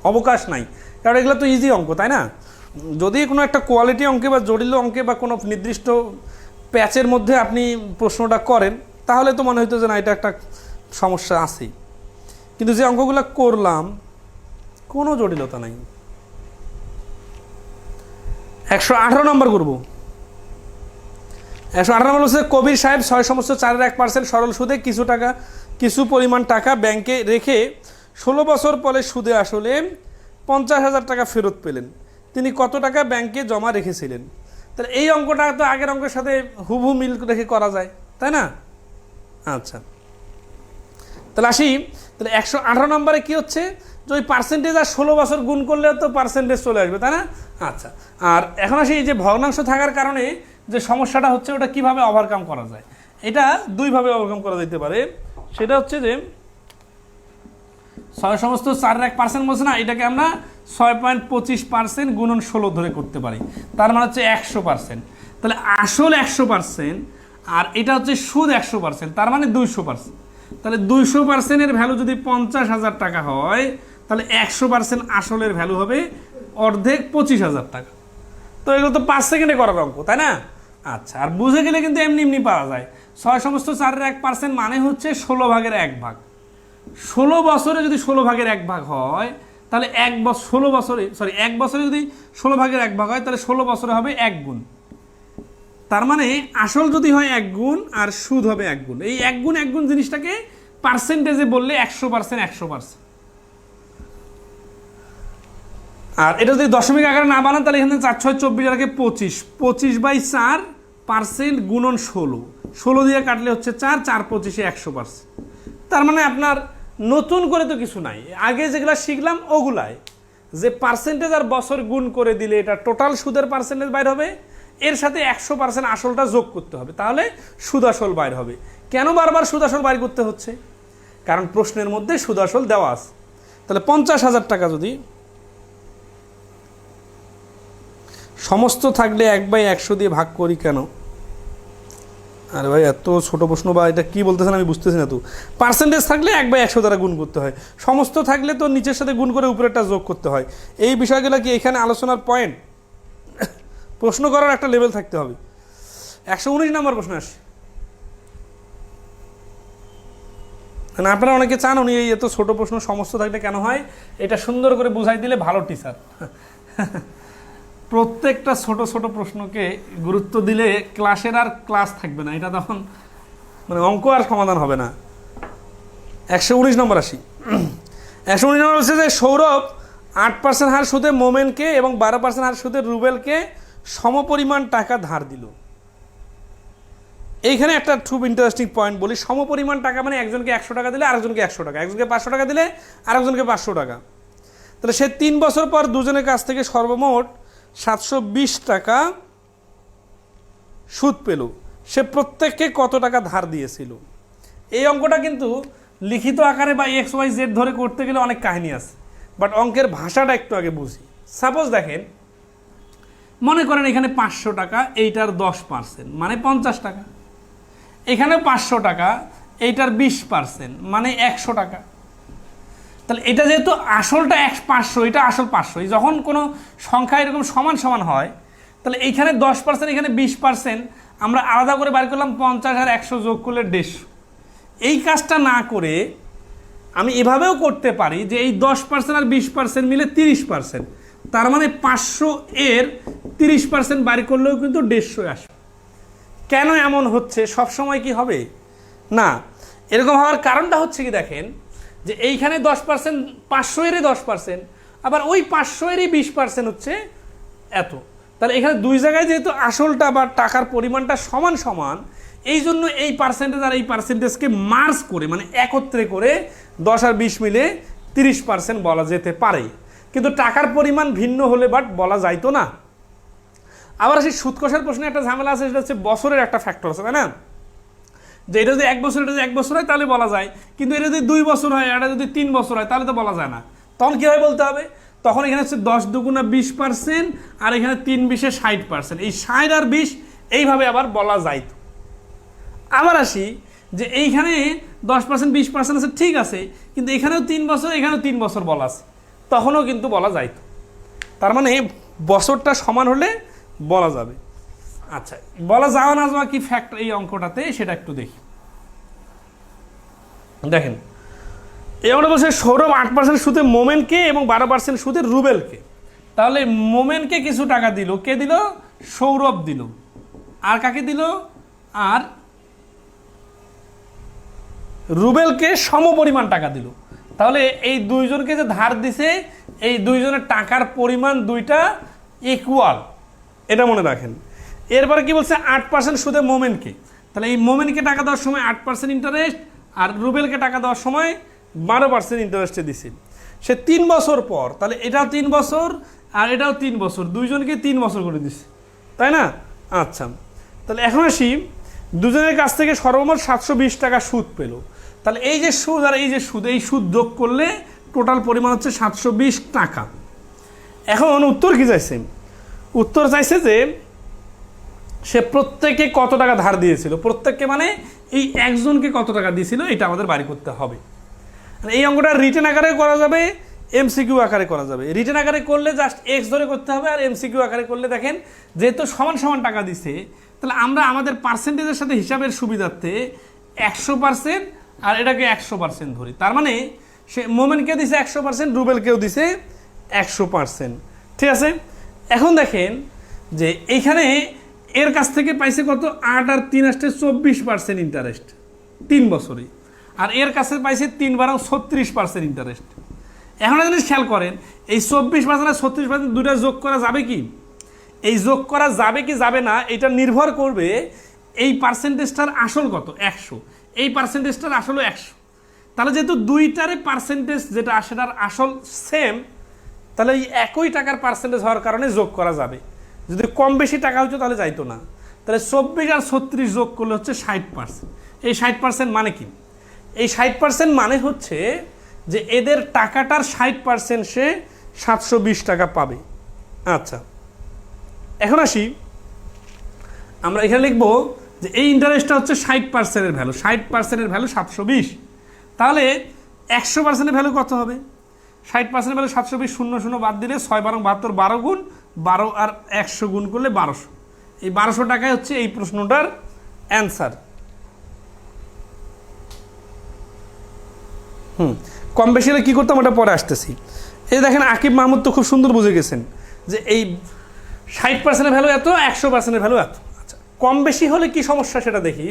অবকাশ নাই, কারণ এগুলো তো ইজি অঙ্ক, তাই না? যদি কোনো একটা কোয়ালিটি অঙ্কে বা জটিল অঙ্কে বা কোনো নির্দিষ্ট প্যাচের মধ্যে আপনি প্রশ্নটা করেন, তাহলে তো মনে হইতো যে না এটা একটা সমস্যা আছেই। কিন্তু যে অঙ্কগুলো করলাম কোনো জটিলতা নাই। 118 নম্বর করবো। 118 নম্বর হচ্ছে কবির সাহেব 6/4 সরল সুদে কিছু পরিমাণ টাকা ব্যাংকে রেখে 16 বছর পরে সুদে আসলে 50,000 টাকা ফেরত পেলেন। তিনি কত টাকা ব্যাংকে জমা রেখেছিলেন? তাহলে এই অঙ্কটা তো আগের অঙ্কের সাথে হুবহু মিল রেখে করা যায়, তাই না? আচ্ছা, তাহলে আসি। তাহলে 118 নম্বরে কী হচ্ছে যে ওই পার্সেন্টেজ আর 16 বছর গুণ করলেও তো পার্সেন্টেজ চলে আসবে, তাই না? আচ্ছা, আর এখন আসি যে ভগ্নাংশ থাকার কারণে যে সমস্যাটা হচ্ছে ওটা কিভাবে ওভারকাম করা যায়। এটা দুইভাবে ওভারকাম করা যেতে পারে। সেটা হচ্ছে যে 6/4 বলছে না, এটাকে আমরা 6.25% গুণন 16 ধরে করতে পারি, তার মানে হচ্ছে 100%। তাহলে আসল 100% আর এটা হচ্ছে সুদ 100%, তার মানে 200%। তাহলে 200%-এর ভ্যালু যদি 50,000 টাকা হয়, তাহলে 100% আসলের ভ্যালু হবে অর্ধেক 25,000 টাকা। তো এগুলো তো 5 সেকেন্ডে করার অঙ্ক, তাই না? আচ্ছা, আর বুঝে গেলে কিন্তু এমনি পাওয়া যায়। 6/4 মানে হচ্ছে 16 ভাগের 1 ভাগ। 16 বছরে যদি 16/1 হয় তাহলে 1 বছরে যদি 16/1 হয় তাহলে 16 বছরে হবে 1 গুণ। তার মানে আসল যদি হয় 1 গুণ আর সুদ হবে 1 গুণ। এই 1 গুণ জিনিসটাকে পার্সেন্টেজে বললে 100%। আর এটা যদি দশমিক আকারে না বানান তাহলে এখানে 4 6 24 আর 25/4% গুণন 16 দিয়ে কাটলে হচ্ছে 4 4 25 100%। তার মানে আপনার নতুন করে তো কিছু নাই, আগে যেগুলো শিখলাম ওগুলাই, যে পার্সেন্টেজ আর বছর গুণ করে দিলে এটা টোটাল সুদের পার্সেন্টেজ বাইর হবে, এর সাথে 100% আসলটা যোগ করতে হবে, তাহলে সুদ আসল বাইর হবে। কেন বারবার সুদ আসল বাইর করতে হচ্ছে? কারণ প্রশ্নের মধ্যে সুদ আসল দেওয়া আছে। তাহলে 50,000 টাকা যদি সমস্ত থাকলে 1/100 দিয়ে ভাগ করি কেন? আরে ভাই এত ছোট প্রশ্ন বা এটা কি বলতেছেন আমি বুঝতেছি না তো। পার্সেন্টেজ থাকলে 1/100 দ্বারা গুণ করতে হয়, সমস্ত থাকলে তো নিচের সাথে গুণ করে উপরেরটা যোগ করতে হয়। এই বিষয়গুলো কি এখানে আলোচনার পয়েন্ট? প্রশ্ন করার একটা লেভেল থাকতে হবে। 119 নম্বর প্রশ্ন আসে, মানে আপনারা অনেকে চান উনি এই এত ছোট প্রশ্ন সমস্ত থাকলে কেন হয় এটা সুন্দর করে বুঝাই দিলে ভালো টিচার। প্রত্যেকটা ছোট ছোট প্রশ্নকে গুরুত্ব দিলে ক্লাসের আর ক্লাস থাকবে না, এটা তখন মানে অঙ্ক আর সমাধান হবে না। 119 নম্বর আসি। 119 নম্বর বলছে যে সৌরভ 8% হার সুদে মোমেনকে এবং 12% হার সুদে রুবেলকে সমপরিমাণ টাকা ধার দিল। এইখানে একটা খুব ইন্টারেস্টিং পয়েন্ট বলি, সমপরিমাণ টাকা মানে একজনকে 100 টাকা দিলে আরেকজনকে 100 টাকা, একজনকে 500 টাকা দিলে আরেকজনকে 500 টাকা। তাহলে সে 3 বছর পর দুজনের কাছ থেকে সর্বমোট 720 টাকা সুদ পেল। সে প্রত্যেককে কত টাকা ধার দিয়েছিল? এই অঙ্কটা কিন্তু লিখিত আকারে বা XYZ ধরে করতে গেলে অনেক কাহিনী আছে, বাট অঙ্কের ভাষাটা একটু আগে বুঝি। সাপোজ দেখেন, মনে করেন এখানে 500 টাকা, এইটার 10% মানে 50 টাকা, এখানে 500 টাকা, এইটার 20% মানে 100 টাকা। তাহলে এটা যেহেতু আসলটা 500, এটা আসল 500, যখন কোনো সংখ্যা এরকম সমান সমান হয় তাহলে এইখানে 10%, এখানে 20%, আমরা আলাদা করে বার করলাম 50 আর 100 যোগ করলে 150। এই কাজটা না করে আমি এভাবেও করতে পারি যে এই 10% আর 20% মিলে 30%, তার মানে 500 এর 30% বার করলেও কিন্তু 150 আসে। কেন এমন হচ্ছে? সব সময় কি হবে না, এরকম হওয়ার কারণটা হচ্ছে কি দেখেন, যে এইখানে 10%, 500 এরই 10%, আবার ওই 500 এরই 20% হচ্ছে এত। তাহলে এখানে দুই জায়গায় যেহেতু আসলটা বা টাকার পরিমাণটা সমান সমান, এই জন্য এই পার্সেন্টেজ আর এই পার্সেন্টেজকে মার্জ করে মানে একত্রে করে 10 আর 20 মিলে 30% বলা যেতে পারে, কিন্তু টাকার পরিমাণ ভিন্ন হলে বাট বলা যাইতো না। আবার সেই সুদ কষার প্রশ্নে একটা ঝামেলা আছে, সেটা হচ্ছে বছরের একটা ফ্যাক্টর আছে, তাই না? যে এটা যদি 1 বছর, এটা যদি 1 বছর হয় তাহলে বলা যায়, কিন্তু এটা যদি 2 বছর হয়, এটা যদি 3 বছর হয় তাহলে তো বলা যায় না। তখন কী হয় বলতে হবে, তখন এখানে হচ্ছে 10 দুগুণা 20% আর এখানে 3 20 60%, এই 60 আর 20 এইভাবে আবার বলা যাইতো। আবার আসি যে এইখানে 10% 20% আছে, ঠিক আছে, কিন্তু এখানেও 3 বছর, এখানেও 3 বছর বলা আছে, তখনও কিন্তু বলা যাইতো। তার মানে বছরটা সমান হলে বলা যাবে। আচ্ছা, বলা যাওয়া না যাওয়া কি ফ্যাক্টর এই অঙ্কটাতে, সেটা একটু দেখি। দেখেন, এই অঙ্কটা বলছে সৌরভ 8% সুদে মোমেনকে এবং 12% সুদে রুবেলকে। তাহলে মোমেনকে কিছু টাকা দিল, কে দিল? সৌরভ দিল। আর কাকে দিল? আর রুবেলকে সমপরিমাণ টাকা দিল। তাহলে এই দুইজনকে যে ধার দিছে, এই দুইজনের টাকার পরিমাণ দুইটা ইকুয়াল, এটা মনে রাখেন। এরপরে কি বলছে? 8% সুদে মোমেনকে। তাহলে এই মোমেনকে টাকা দেওয়ার সময় 8% ইন্টারেস্ট, আর রুবেলকে টাকা দেওয়ার সময় 12% ইন্টারেস্টে দিছে। সে 3 বছর পর, তাহলে এটাও 3 বছর আর এটাও 3 বছর, দুইজনকে 3 বছর করে দিছে, তাই না? আচ্ছা, তাহলে এখন আসি, দুজনের কাছ থেকে সর্বমোট 720 টাকা সুদ পেল। তাহলে এই যে সুদ আর এই যে সুদ, এই সুদ যোগ করলে টোটাল পরিমাণ হচ্ছে 720 টাকা। এখন উত্তর কি চাইছে? উত্তর চাইছে যে সে প্রত্যেকে কত টাকা ধার দিয়েছিল, প্রত্যেককে মানে এই একজনকে কত টাকা দিয়েছিল, এটা আমাদের বাড়ি করতে হবে। এই অঙ্কটা রিটেন আকারে করা যাবে, এমসিকিউ আকারে করা যাবে। রিটেন আকারে করলে জাস্ট এক্স ধরে করতে হবে, আর এমসিকিউ আকারে করলে দেখেন যেহেতু সমান সমান টাকা দিছে, তাহলে আমরা আমাদের পার্সেন্টেজের সাথে হিসাবের সুবিধার্থে 100% আর এটাকে 100% ধরি, তার মানে সে মোমেন্টকে দিছে 100%, রুবেলকেও দিছে 100%। ঠিক আছে, এখন দেখেন যে এইখানে এর কাছ থেকে পাইছে কত, 8 আর 3 আসছে 24% ইন্টারেস্ট 3 বছরে, আর এর কাছে পাইছে 3 বারং 36% ইন্টারেস্ট। এখন একটা জিনিস খেয়াল করেন, এই 24% আর 36% দুইটা যোগ করা যাবে কি? এই যোগ করা যাবে কি যাবে না এটা নির্ভর করবে এই পার্সেন্টেজটার আসল কত, 100, এই পার্সেন্টেজটার আসলে 100। তাহলে যেহেতু দুইটারে পার্সেন্টেজ যেটা সেটার আসল সেম, তাহলে এই একই টাকার পার্সেন্টেজ হওয়ার কারণে যোগ করা যাবে। যদি কম বেশি টাকা হতো তাহলে যাইতো না। তাহলে 24 আর 36 যোগ করলে হচ্ছে 60%। এই 60% মানে কি? এই 60% মানে হচ্ছে যে এদের টাকাটার 60% সে 720 টাকা পাবে। আচ্ছা, এখন আসি, আমরা এখানে লিখবো যে এই ইন্টারেস্টটা হচ্ছে 60%-এর ভ্যালু, 60%-এর ভ্যালু 720। তাহলে 100%-এর ভ্যালু কত হবে? 60%-এর ভ্যালু 720, 0 0 বাদ দিলে 6 বারং 72, 12 গুণ 12 আর 100 গুণ করলে 1200। এই 1200 টাকায় হচ্ছে এই প্রশ্নটার অ্যান্সার। কম বেশি হলে কী করতাম ওটা পরে আসতেছি। এই দেখেন আকিব মাহমুদ তো খুব সুন্দর বুঝে গেছেন যে এই 60%-এর ভ্যালু এত, 100%-এর ভ্যালু এত। আচ্ছা, কম বেশি হলে কি সমস্যা সেটা দেখি।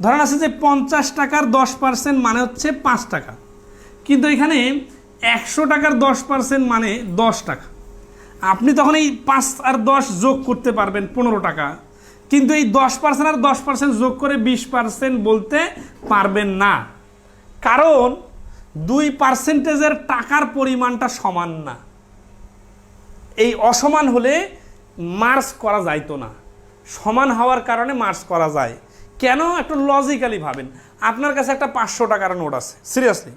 ধরেন আছে যে 50 টাকার 10% মানে হচ্ছে 5 টাকা, কিন্তু এখানে 100 টাকার 10% মানে 10 টাকা। আপনি তখন এই 5 আর 10 যোগ করতে পারবেন 15 টাকা, কিন্তু এই 10% আর 10% যোগ করে 20% বলতে পারবেন না, কারণ 2%-এর টাকার পরিমাণটা সমান না। এই অসমান হলে মার্জ করা যাইতো না, সমান হওয়ার কারণে মার্জ করা যায়। কেন? একটু লজিক্যালি ভাবেন। আপনার কাছে একটা 500 টাকার নোট আছে, সিরিয়াসলি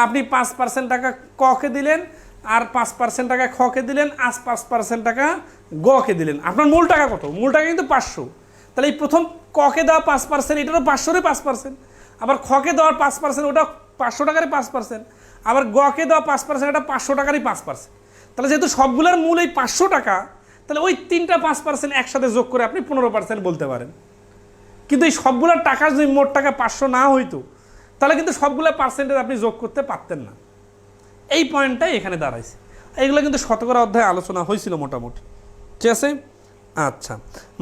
আপনি 5% টাকা ককে দিলেন, আর 5% টাকা খকে দিলেন, আর 5% টাকা গকে দিলেন। আপনার মূল টাকা কত? মূল টাকা কিন্তু 500। তাহলে এই প্রথম ককে দেওয়া 5%, এটারও 500-রে 5%, আবার খকে দেওয়ার 5%, ওটা 500 টাকারই 5%, আবার গকে দেওয়া 5%, এটা 500 টাকারই 5%। তাহলে যেহেতু সবগুলোর মূল এই 500 টাকা, তাহলে ওই 3টা 5% একসাথে যোগ করে আপনি 15% বলতে পারেন। কিন্তু এই সবগুলোর টাকা যদি মোট টাকা 500 না হইতো, তাহলে কিন্তু সবগুলো পার্সেন্টেজ আপনি যোগ করতে পারতেন না। এই পয়েন্টটাই এখানে দাঁড়াইছে। এইগুলো কিন্তু শতকরা অধ্যায়ে আলোচনা হয়েছিল মোটামুটি। ঠিক আছে, আচ্ছা,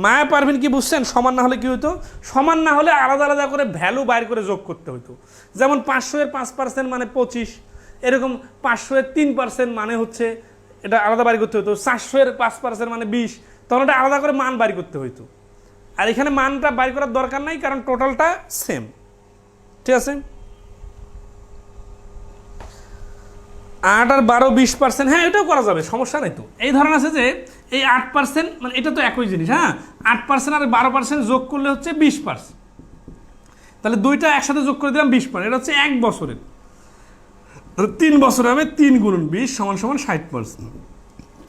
মায়া পারভিন কি বুঝছেন? সমান না হলে কি হইতো? সমান না হলে আলাদা আলাদা করে ভ্যালু বাইর করে যোগ করতে হইতো। যেমন 500-এর 5% মানে 25, এরকম 500-এর 3% মানে হচ্ছে এটা আলাদা বাইর করতে হতো। 400-এর 5% মানে 20, তখন এটা আলাদা করে মান বাইর করতে হইতো। আর এখানে মানটা বাইর করার দরকার নাই, কারণ টোটালটা সেম। ঠিক আছে, 8 আর 12 20%, হ্যাঁ এটাও করা যাবে, সমস্যা নেই তো। এই ধরনের আছে যে এই 8%, মানে এটা তো একই জিনিস। হ্যাঁ, 8% আর 12% যোগ করলে হচ্ছে 20%। তাহলে দুইটা একসাথে যোগ করে দিলাম 20%, এটা হচ্ছে 1 বছরের। 3 বছরে হবে 3 গুণন 20 সমান সমান 60%।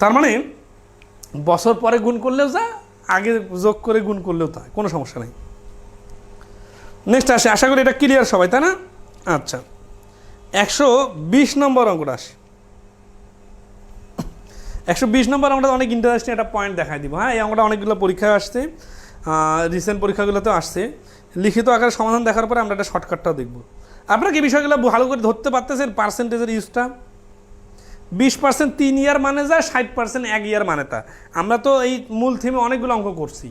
তার মানে বছর পরে গুণ করলেও যা, আগে যোগ করে গুণ করলেও তা, কোনো সমস্যা নেই। নেক্সট আসে, আশা করি এটা ক্লিয়ার সবাই, তাই না? আচ্ছা, 120 নম্বর অঙ্কটা আসে। 120 নম্বর অঙ্কটা অনেক ইন্টারেস্টিং একটা পয়েন্ট দেখাই দিব। হ্যাঁ, এই অঙ্কটা অনেকগুলো পরীক্ষায় আসছে, রিসেন্ট পরীক্ষাগুলোতেও আসছে। লিখিত আকারে সমাধান দেখার পরে আমরা একটা শর্টকাটটাও দেখব। আপনারা কি বিষয়গুলো ভালো করে ধরতে পারতেছেন? পার্সেন্টেজের ইউজটা 20% 3 ইয়ার মানে যায়, 60% 1 ইয়ার মানে তা। আমরা তো এই মূল থিমে অনেকগুলো অঙ্ক করছি।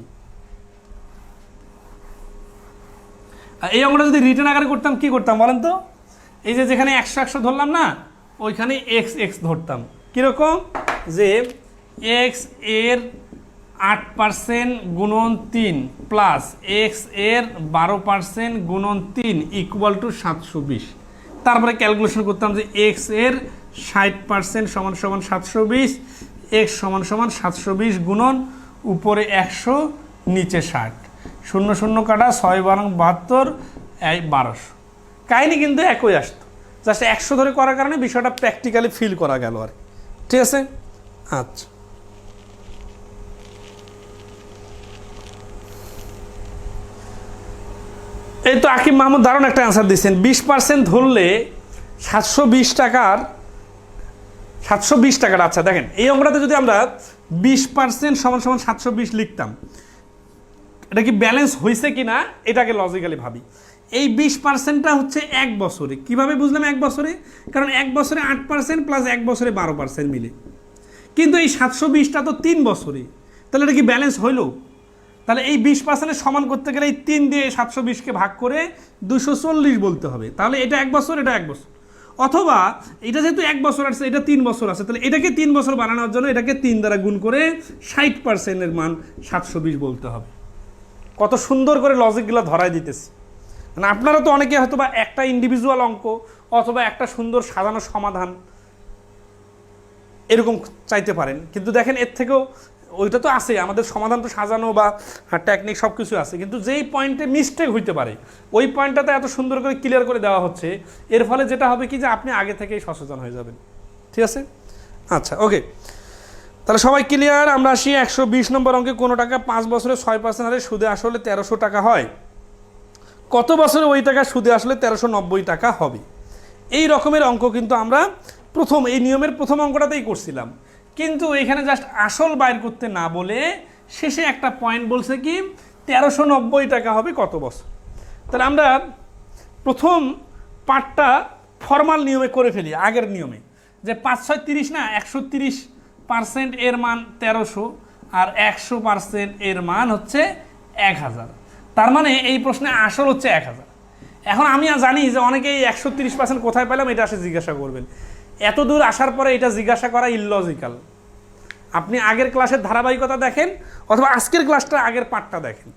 এই অঙ্কটা যদি রিটার্ন আকারে করতাম কি করতাম বলেন তো? এই যে যেখানে 100 ধরলাম না, ওইখানে x ধরতাম। কীরকম? যে x এর 8% গুণন 3 প্লাস x এর 12% গুণন 3 ইকুয়াল টু 720। তারপরে ক্যালকুলেশন করতাম যে x এর 60% সমান সমান 720, x সমান সমান 720 গুণন উপরে 100 নিচে 60, 0 0 কাটা 6 বারং 72, 1200। কাহিনি কিন্তু একই আসতো, জাস্ট 100 ধরে করার কারণে বিষয়টা প্র্যাকটিক্যালি ফিল করা গেল আর। ঠিক আছে, আচ্ছা, এই তো আকিব মাহমুদ দারুণ একটা অ্যান্সার দিচ্ছেন। 20% ধরলে 720 টাকার 720 টাকার। আচ্ছা দেখেন, এই অঙ্কটাতে যদি আমরা 20% সমান সমান 720 লিখতাম, এটা কি ব্যালেন্স হয়েছে কি না এটাকে লজিক্যালি ভাবি। এই 20%টা হচ্ছে 1 বছরে। কিভাবে বুঝলাম 1 বছরে? কারণ 1 বছরে 8% প্লাস 1 বছরে 12% মিলে। কিন্তু এই 720টা তো 3 বছরে, তাহলে এটা কি ব্যালেন্স হইল? তাহলে এই 20% সমান করতে গেলে এই 3 দিয়ে 720কে ভাগ করে 240 বলতে হবে। তাহলে এটা 1 বছর, এটা 1 বছর। অথবা এটা যেহেতু 1 বছর আছে, এটা 3 বছর আছে, তাহলে এটাকে 3 বছর বানানোর জন্য এটাকে 3 দ্বারা গুণ করে 60% এর মান 720 বলতে হবে। কত সুন্দর করে লজিকগুলো ধরাই দিতেছি। মানে আপনারা তো অনেকে হয়তো বা একটা ইন্ডিভিজুয়াল অঙ্ক অথবা একটা সুন্দর সাজানো সমাধান এরকম চাইতে পারেন, কিন্তু দেখেন এর থেকেও ওইটা তো আছে, আমাদের সমাধান তো সাজানো বা টেকনিক সব কিছু আছে, কিন্তু যেই পয়েন্টে মিস্টেক হইতে পারে ওই পয়েন্টটাতে এত সুন্দর করে ক্লিয়ার করে দেওয়া হচ্ছে। এর ফলে যেটা হবে কি যে আপনি আগে থেকেই সচেতন হয়ে যাবেন। ঠিক আছে, আচ্ছা ওকে, তাহলে সবাই ক্লিয়ার। আমরা আসি 120 নম্বর অঙ্কে। কোনো টাকা 5 বছরে 6% হারে সুদে আসলে 1300 টাকা হয়, কত বছরে ওই টাকা সুদে আসলে 1390 টাকা হবে? এই রকমের অঙ্ক কিন্তু আমরা প্রথম এই নিয়মের প্রথম অঙ্কটাতেই করছিলাম, কিন্তু এখানে জাস্ট আসল বাইর করতে না বলে শেষে একটা পয়েন্ট বলছে কি 1390 টাকা হবে কত বছর। তাহলে আমরা প্রথম পার্টটা ফর্মাল নিয়মে করে ফেলি, আগের নিয়মে, যে 5 6 30 না, 130% এর মান 1300 আর 100% এর মান হচ্ছে 1000। তার মানে এই প্রশ্নে আসল হচ্ছে 1000। এখন আমি জানি যে অনেকেই 130% কোথায় পেলাম এটা আসে জিজ্ঞাসা করবেন। এত দূর আসার পরে এটা জিজ্ঞাসা করা ইললজিক্যাল। আপনি আগের ক্লাসের ধারাবাহিকতা দেখেন অথবা আজকের ক্লাসটা আগের পার্টটা দেখেন।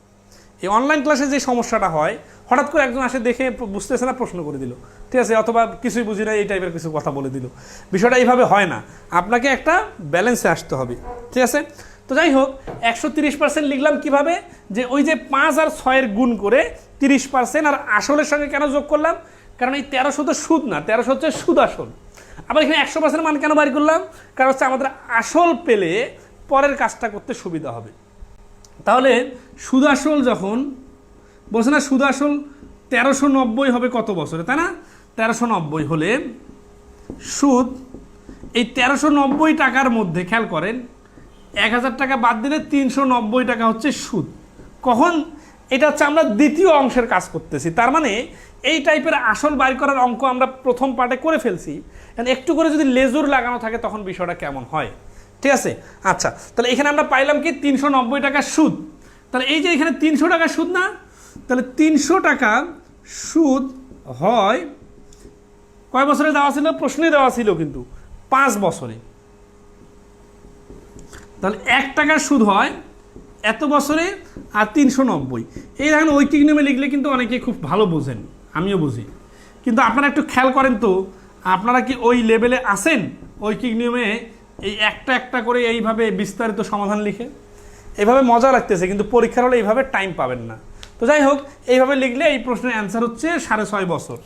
এই অনলাইন ক্লাসে যে সমস্যাটা হয়, হঠাৎ করে একজন আসে দেখে বুঝতেছে না, প্রশ্ন করে দিল, ঠিক আছে, অথবা কিছুই বুঝি না এই টাইপের কিছু কথা বলে দিল। বিষয়টা এইভাবে হয় না, আপনাকে একটা ব্যালেন্সে আসতে হবে। ঠিক আছে, তো যাই হোক 130% লিখলাম কিভাবে, যে ওই যে 5 আর 6 গুণ করে 30% আর আসলের সঙ্গে কেন যোগ করলাম, কারণ এই 1300 তো সুদ না, 1300 হচ্ছে সুদ আসল। আবার এখানে 100% মান কেন বাড়ি করলাম, কারণ হচ্ছে আমাদের আসল পেলে পরের কাজটা করতে সুবিধা হবে। তাহলে সুদ আসল যখন বলছে না, সুদ আসল 1390 হবে কত বছরে, তাই না? 1390 হলে সুদ এই 1390 টাকার মধ্যে খেয়াল করেন 1000 টাকা বাদ দিলে 390 টাকা হচ্ছে সুদ। কখন? এটা হচ্ছে আমরা দ্বিতীয় অংশের কাজ করতেছি, তার মানে এই টাইপের আসল বাইর করার অঙ্ক আমরা প্রথম পার্টে করে ফেলছি। একটু করে যদি লেজুর লাগানো থাকে তখন বিষয়টা কেমন হয়। ঠিক আছে, আচ্ছা, তাহলে এখানে আমরা পাইলাম কি 390 টাকা সুদ। তাহলে এই যে এখানে 300 টাকা সুদ না, তাহলে 300 টাকা সুদ হয় কয় বছরে দেওয়া ছিল? প্রশ্নে দেওয়া ছিল কিন্তু 5 বছরে। তাহলে 1 টাকার সুদ হয় এত বছরে আর 390। এই দেখেন ঐকিক নিয়মে লিখলে কিন্তু অনেকে খুব ভালো বোঝেন, আমিও বুঝি, কিন্তু আপনারা একটু খেয়াল করেন তো, আপনারা কি ওই লেভেলে আসেন ঐকিক নিয়মে এই একটা একটা করে এইভাবে বিস্তারিত সমাধান লিখে? এইভাবে মজা লাগতেছে, কিন্তু পরীক্ষার হলে এইভাবে টাইম পাবেন না। তো যাই হোক, এইভাবে লিখলে এই প্রশ্নের অ্যান্সার হচ্ছে 6.5 বছর।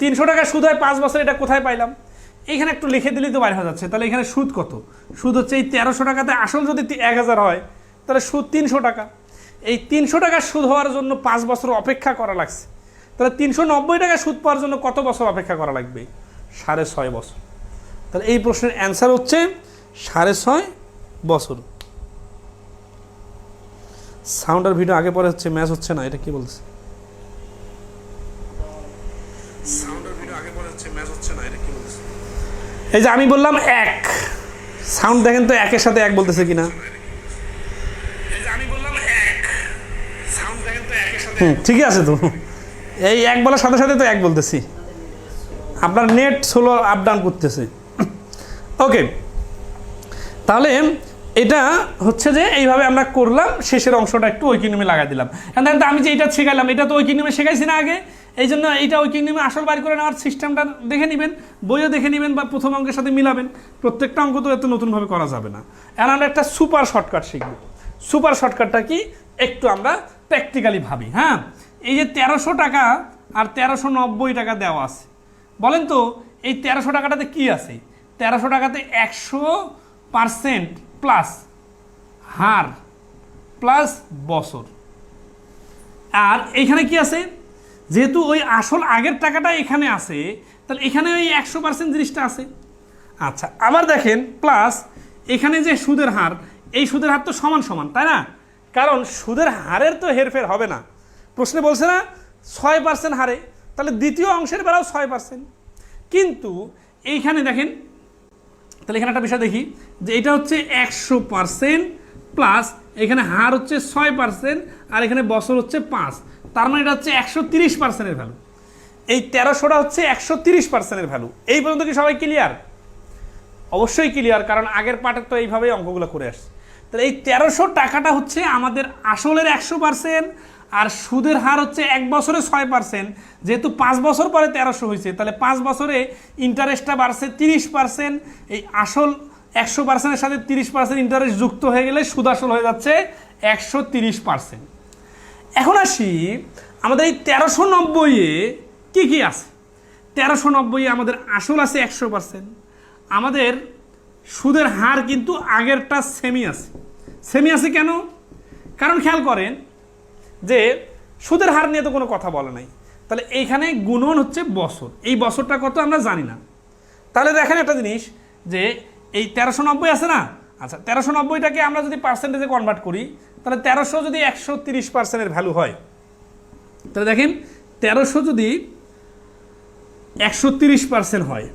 300 টাকা সুদ হয় 5 বছর, এটা কোথায় পাইলাম? এইখানে একটু লিখে দিলেই তো বাইরে হয়ে যাচ্ছে। তাহলে এখানে সুদ কত? সুদ হচ্ছে এই 1300 টাকাতে আসল যদি 1000 হয় তাহলে সুদ 300 টাকা। এই 300 টাকা সুদ হওয়ার জন্য 5 বছর অপেক্ষা করা লাগছে। তাহলে 390 টাকা সুদ পাওয়ার জন্য কত বছর অপেক্ষা করা লাগবে? 6.5 বছর। তাহলে এই প্রশ্নের অ্যান্সার হচ্ছে 6.5 বছর। সাউন্ডের ভিডিও আগে পরে হচ্ছে, ম্যাচ হচ্ছে না, এটা কি বলছে? সাউন্ডের ভিডিও আগে পরে হচ্ছে, ম্যাচ হচ্ছে না, এটা কি বলছে? এই যে আমি বললাম 1, সাউন্ড দেখেন তো 1 এর সাথে 1 বলতেছে কিনা। এই যে আমি বললাম 1, সাউন্ড দেখেন তো 1 এর সাথে ঠিকই আছে তো। এই 1 বলার সাথে সাথে তো 1 বলতেছি, আপনার নেট স্লো আপ ডাউন করতেছে। ওকে, তাহলে এটা হচ্ছে যে এইভাবে আমরা করলাম, শেষের অংশটা একটু ঐকিক নিয়মে লাগাই দিলাম। এখন আমি যে এটা শেখাইলাম এটা তো ঐকিক নিয়মে শেখাইছি না আগে, এই জন্য এইটা ঐকিক নিয়মে আসল বাইর করে নেওয়ার সিস্টেমটা দেখে নেবেন, বইও দেখে নেবেন বা প্রথম অঙ্কের সাথে মিলাবেন। প্রত্যেকটা অঙ্ক তো এত নতুনভাবে করা যাবে না। এখন আমরা একটা সুপার শর্টকাট শিখব। সুপার শর্টকাটটা কি একটু আমরা প্র্যাকটিক্যালি ভাবি। হ্যাঁ, এই যে 1300 টাকা আর 1390 টাকা দেওয়া আছে, বলেন তো এই 1300 টাকাটাতে কি আছে? 1300 টাকাতে 100% প্লাস হার প্লাস বছর। আর এইখানে কি আছে? যেহেতু ওই আসল আগের টাকাটা এখানে আছে, তাহলে এখানে ওই 100% জিনিসটা আছে। আচ্ছা, আবার দেখেন প্লাস এখানে যে সুদের হার, এই সুদের হার তো সমান সমান, তাই না? কারণ সুদের হারের তো হেরফের হবে না। প্রশ্নে বলছে না 6% হারে, তাহলে দ্বিতীয় অংশের বেলাও 6%। কিন্তু এইখানে দেখেন, তাহলে এখানে একটা বিষয় দেখি যে এটা হচ্ছে 100% প্লাস এখানে হার হচ্ছে 6% আর এখানে বছর হচ্ছে 5, তার মানে এটা হচ্ছে 130%-এর ভ্যালু। এই 1300টা হচ্ছে 130%-এর ভ্যালু। এই পর্যন্ত কি সবাই ক্লিয়ার? অবশ্যই ক্লিয়ার, কারণ আগের পার্টে তো এইভাবেই অঙ্কগুলো করে আসছে। তাহলে এই 1300 টাকাটা হচ্ছে আমাদের আসলের 100% আর সুদের হার হচ্ছে 1 বছরে 6%। যেহেতু 5 বছর পরে 1300 হয়েছে, তাহলে 5 বছরে ইন্টারেস্টটা বাড়ছে 30%। এই আসল 100%-এর সাথে 30% ইন্টারেস্ট যুক্ত হয়ে গেলে সুদ আসল হয়ে যাচ্ছে 130%। এখন আসি আমাদের এই 1390-এ কী কী আছে। 1390-এ আমাদের আসল আছে 100%, আমাদের সুদের হার কিন্তু আগেরটা সেমি আছে। সেমি আছে কেন? কারণ খেয়াল করেন যে সুদের হার নিয়ে তো কোনো কথা বলে নাই, তাহলে এইখানে গুণন হচ্ছে বছর, এই বছরটা কত আমরা জানি না। তাহলে দেখেন একটা জিনিস যে এই 1390 আছে না, আচ্ছা 1390টাকে আমরা যদি পার্সেন্টেজে কনভার্ট করি, তাহলে 1300 যদি 130%-এর ভ্যালু হয়, তাহলে দেখেন 1300 যদি 130% হয়,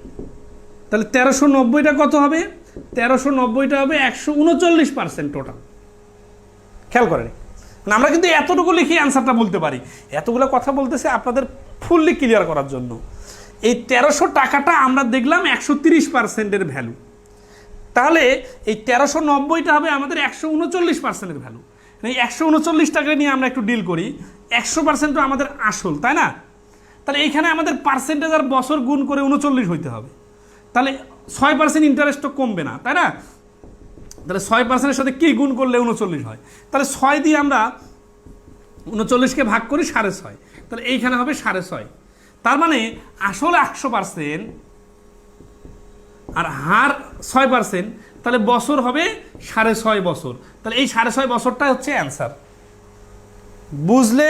তাহলে 1390টা কত হবে? 1390টা হবে 139% টোটাল। খেয়াল করেন, আমরা কিন্তু এতটুকু লিখে অ্যান্সারটা বলতে পারি। এতগুলো কথা বলতেছে আপনাদের ফুললি ক্লিয়ার করার জন্য। এই 1300 টাকাটা আমরা দেখলাম 130%-এর ভ্যালু, তাহলে এই 1390টা হবে আমাদের 139%-এর ভ্যালু। এই 139 টাকা নিয়ে আমরা একটু ডিল করি। 100% তো আমাদের আসল, তাই না? তাহলে এইখানে আমাদের পার্সেন্টেজ আর বছর গুণ করে 39 হইতে হবে, তাহলে 6% ইন্টারেস্ট তো কমবে না, তাই না? তাহলে 6%-এর সাথে কি গুণ করলে 39 হয়? তাহলে 6 দিয়ে আমরা 39কে ভাগ করি 6.5, তাহলে এইখানে হবে 6.5। তার মানে আসল 100% আর হার 6%, তাহলে বছর হবে 6.5 বছর। তাহলে এই 6.5 বছরটা হচ্ছে অ্যান্সার। বুঝলে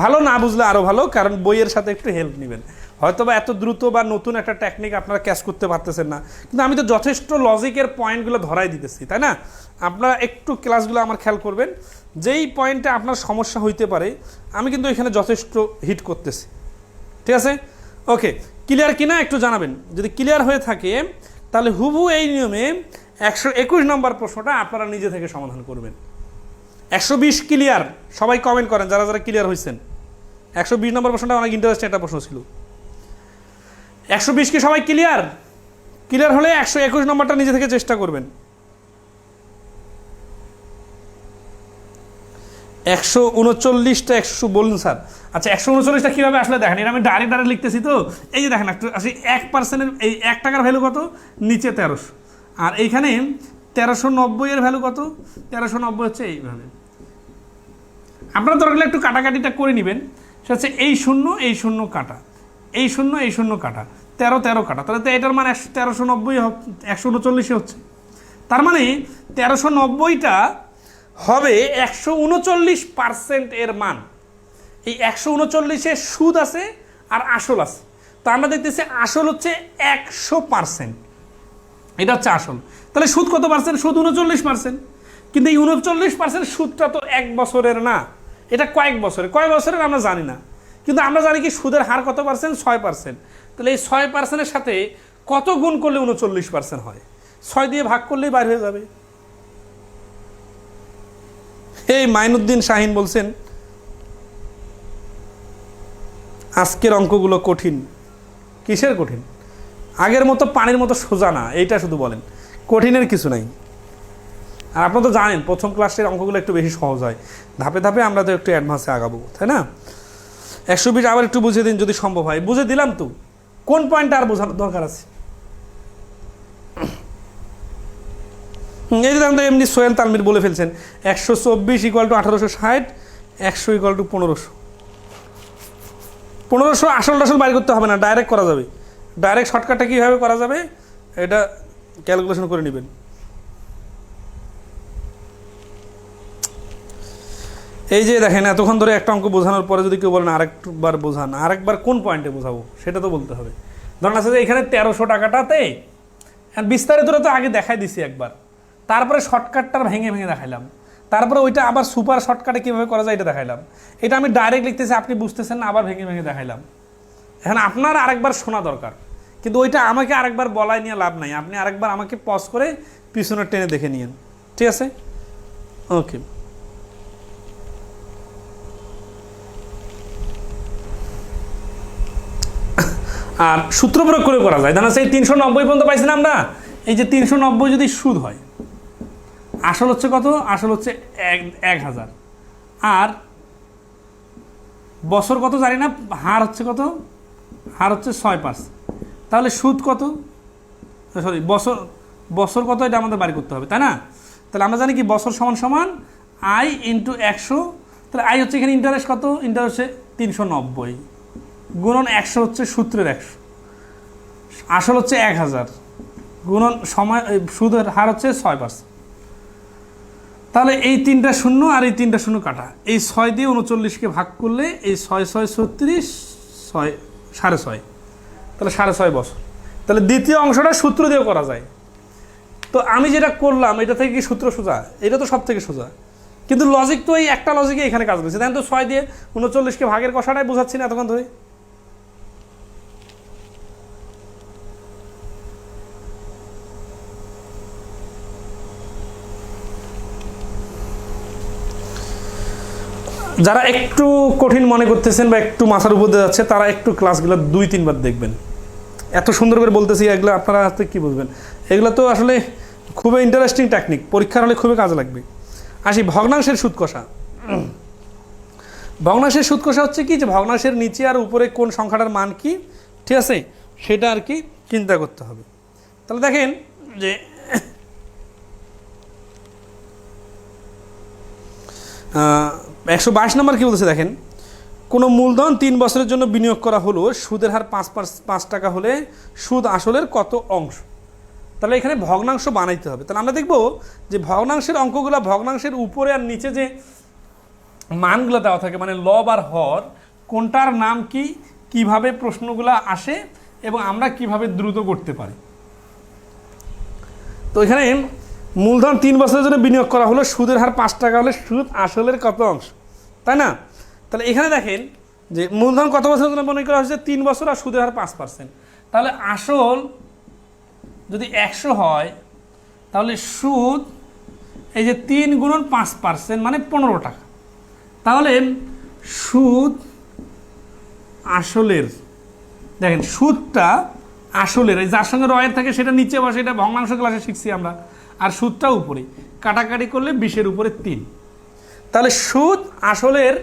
ভালো, না বুঝলে আরও ভালো, কারণ বইয়ের সাথে একটু হেল্প নেবেন। হয়তো বা এত দ্রুত বা নতুন একটা টেকনিক আপনারা ক্যাচ করতে পারতেছেন না, কিন্তু আমি তো যথেষ্ট লজিকের পয়েন্টগুলো ধরাই দিতেছি, তাই না? আপনারা একটু ক্লাসগুলো আমার খেয়াল করবেন, যেই পয়েন্টে আপনার সমস্যা হইতে পারে আমি কিন্তু এখানে যথেষ্ট হিট করতেছি। ঠিক আছে, ওকে, ক্লিয়ার কিনা একটু জানাবেন। যদি ক্লিয়ার হয়ে থাকে তাহলে হুবহু এই নিয়মে 121 নম্বর প্রশ্নটা আপনারা নিজে থেকে সমাধান করবেন। 120 ক্লিয়ার? সবাই কমেন্ট করেন যারা যারা ক্লিয়ার হয়েছেন। 120 নম্বর প্রশ্নটা অনেক ইন্টারেস্টিং একটা প্রশ্ন ছিল। 120 কি সবাই ক্লিয়ার? ক্লিয়ার হলে 121 নম্বরটা নিজে থেকে চেষ্টা করবেন। 139টা 100 বলুন স্যার। আচ্ছা 139টা কীভাবে আসলে দেখেন, এটা আমি ডাইরেক্ট লিখতেছি তো। এই যে দেখেন একটু আসি, 1%-এর এই 1 টাকার ভ্যালু কত? নিচে 1300, আর এইখানে 1390-এর ভ্যালু কত? 1390 হচ্ছে এইভাবে। আপনারা দরকার হলে একটু কাটাকাটিটা করে নেবেন। সেটা হচ্ছে এই শূন্য এই শূন্য কাটা, এই শূন্য এই শূন্য কাটা, 13 কাটা, তাহলে তো এটার মান 1390 139 হচ্ছে। তার মানে 1390টা হবে 139% এর মান। এই 139-এর সুদ আছে আর আসল আছে, তো আমরা দেখতেছি আসল হচ্ছে 100%, এটা হচ্ছে আসল। তাহলে সুদ কত পার্সেন্ট? সুদ 39%। কিন্তু এই 39% সুদটা তো 1 বছরের না, এটা কয়েক বছরের। কয়েক বছরের আমরা জানি না, কিন্তু আমরা জানি কি সুদের হার কত পার্সেন্ট? 6%। তাহলে এই 6%-এর সাথে কত গুণ করলে 39% হয়? 6 দিয়ে ভাগ করলেই বাইর হয়ে যাবে। এই মাইনুদ্দিন শাহিন বলছেন আজকের অঙ্কগুলো কঠিন। কিসের কঠিন? আগের মতো পানির মতো সোজা না, এইটা শুধু বলেন, কঠিনের কিছু নাই। আর আপনারা তো জানেন প্রথম ক্লাসের অঙ্কগুলো একটু বেশি সহজ হয়, ধাপে ধাপে আমরা তো একটু অ্যাডভান্সে আগাবো, তাই না? 120 আবার একটু বুঝিয়ে দিন যদি সম্ভব হয়। বুঝে দিলাম তো, কোন পয়েন্টটা আর বোঝানোর দরকার আছে? এই যে তো এমনি সোহেল তালমির বলে ফেলছেন 124 = 1860, 100 = 1500। 1500 আসল বাইর করতে হবে না, ডাইরেক্ট করা যাবে। ডাইরেক্ট শর্টকাটটা কীভাবে করা যাবে এটা ক্যালকুলেশন করে নেবেন। এই যে দেখেন এতক্ষণ ধরে একটা অঙ্ক বোঝানোর পরে যদি কেউ বলেন আরেকবার বোঝান, আরেকবার কোন পয়েন্টে বোঝাবো সেটা তো বলতে হবে। ধরুন আছে যে এখানে 1300 টাকাটাতে বিস্তারিতটা তো আগে দেখাই দিছি একবার, তারপরে শর্টকাটটা ভেঙে ভেঙে দেখাইলাম। তারপরে ওইটা আবার সুপার শর্টকাটে কীভাবে করা যায় এটা দেখাইলাম। এটা আমি ডাইরেক্ট লিখতেছি, আপনি বুঝতেছেন না, আবার ভেঙে ভেঙে দেখাইলাম। এখন আপনার আরেকবার শোনা দরকার, কিন্তু ওইটা আমাকে আরেকবার বলায় নিয়ে লাভ নাই, আপনি আরেকবার আমাকে পজ করে পিছনের টেনে দেখে নিন, ঠিক আছে? ওকে, আর সূত্র প্রয়োগ করে করা যায়। জানা সেই 390 পর্যন্ত পাইছি না আমরা, এই যে 390 যদি সুদ হয়, আসল হচ্ছে কত? আসল হচ্ছে 1000, আর বছর কত জানি না, হার হচ্ছে কত? হার হচ্ছে 6%। তাহলে সুদ কত? সরি, বছর কত এটা আমাদের বাড়ি করতে হবে, তাই না? তাহলে আমরা জানি কি বছর সমান সমান আই ইন্টু 100। তাহলে আই হচ্ছে এখানে ইন্টারেস্ট কত? ইন্টারেস্ট হচ্ছে 390 গুণন 100 হচ্ছে সূত্রের 100, আসল হচ্ছে 1000 গুণন সময় সুদের হার হচ্ছে 6%। তাহলে এই 3টা শূন্য আর এই 3টা শূন্য কাটা, এই 6 দিয়ে 39কে ভাগ করলে এই 6 6 36, 6 6.5, তাহলে 6.5 বছর। তাহলে দ্বিতীয় অংশটা সূত্র দিয়েও করা যায়। তো আমি যেটা করলাম এটা থেকে কি সূত্র সোজা? এটা তো সব থেকে সোজা, কিন্তু লজিক তো এই একটা লজিকে এখানে কাজ করছে। তাই তো 6 দিয়ে 39কে ভাগের কষাটাই বোঝাচ্ছি না এতক্ষণ ধরে। যারা একটু কঠিন মনে করতেছেন বা একটু মাথার উপর দিয়ে যাচ্ছে, তারা একটু ক্লাসগুলো 2-3 বার দেখবেন। এত সুন্দর করে বলতেছি, এগুলো আপনারা হাতে কী বুঝবেন? এগুলো তো আসলে খুবই ইন্টারেস্টিং টেকনিক, পরীক্ষার হলে খুবই কাজে লাগবে। আসি ভগ্নাংশের সুদ কষা। ভগ্নাংশের সুদ কষা হচ্ছে কি, যে ভগ্নাংশের নিচে আর উপরে কোন সংখ্যাটার মান কি, ঠিক আছে, সেটা আর কি চিন্তা করতে হবে। তাহলে দেখেন যে 122 নম্বর কী বলতেছে দেখেন, কোনো মূলধন 3 বছরের জন্য বিনিয়োগ করা হলো, সুদের হার 5 টাকা হলে সুদ আসলের কত অংশ? তাহলে এখানে ভগ্নাংশ বানাইতে হবে। তাহলে আমরা দেখব যে ভগ্নাংশের অঙ্কগুলো, ভগ্নাংশের উপরে আর নিচে যে মানগুলো দেওয়া থাকে, মানে লব আর হর, কোনটার নাম কি, কিভাবে প্রশ্নগুলো আসে এবং আমরা কিভাবে দ্রুত করতে পারি। তো এখানে মূলধন 3 বছরের জন্য বিনিয়োগ করা হলো, সুদের হার 5 টাকা হলে সুদ আসলের কত অংশ, তাই না? তাহলে এখানে দেখেন যে মূলধন কত বছরের জন্য বিনিয়োগ করা হয়েছে? 3 বছর, আর সুদের হার 5%। তাহলে আসল যদি 100 হয়, তাহলে সুদ এই যে 3 গুণন 5% মানে 15 টাকা। তাহলে সুদ আসলের, দেখেন সুদটা আসলের, এই যার সঙ্গে রয়ের থাকে সেটা নিচে বসে, এটা ভগ্নাংশ ক্লাসে শিখছি আমরা, আর সুদটা উপরে, কাটাকাটি করলে 20-এর উপরে 3। তাহলে সুদ আসলের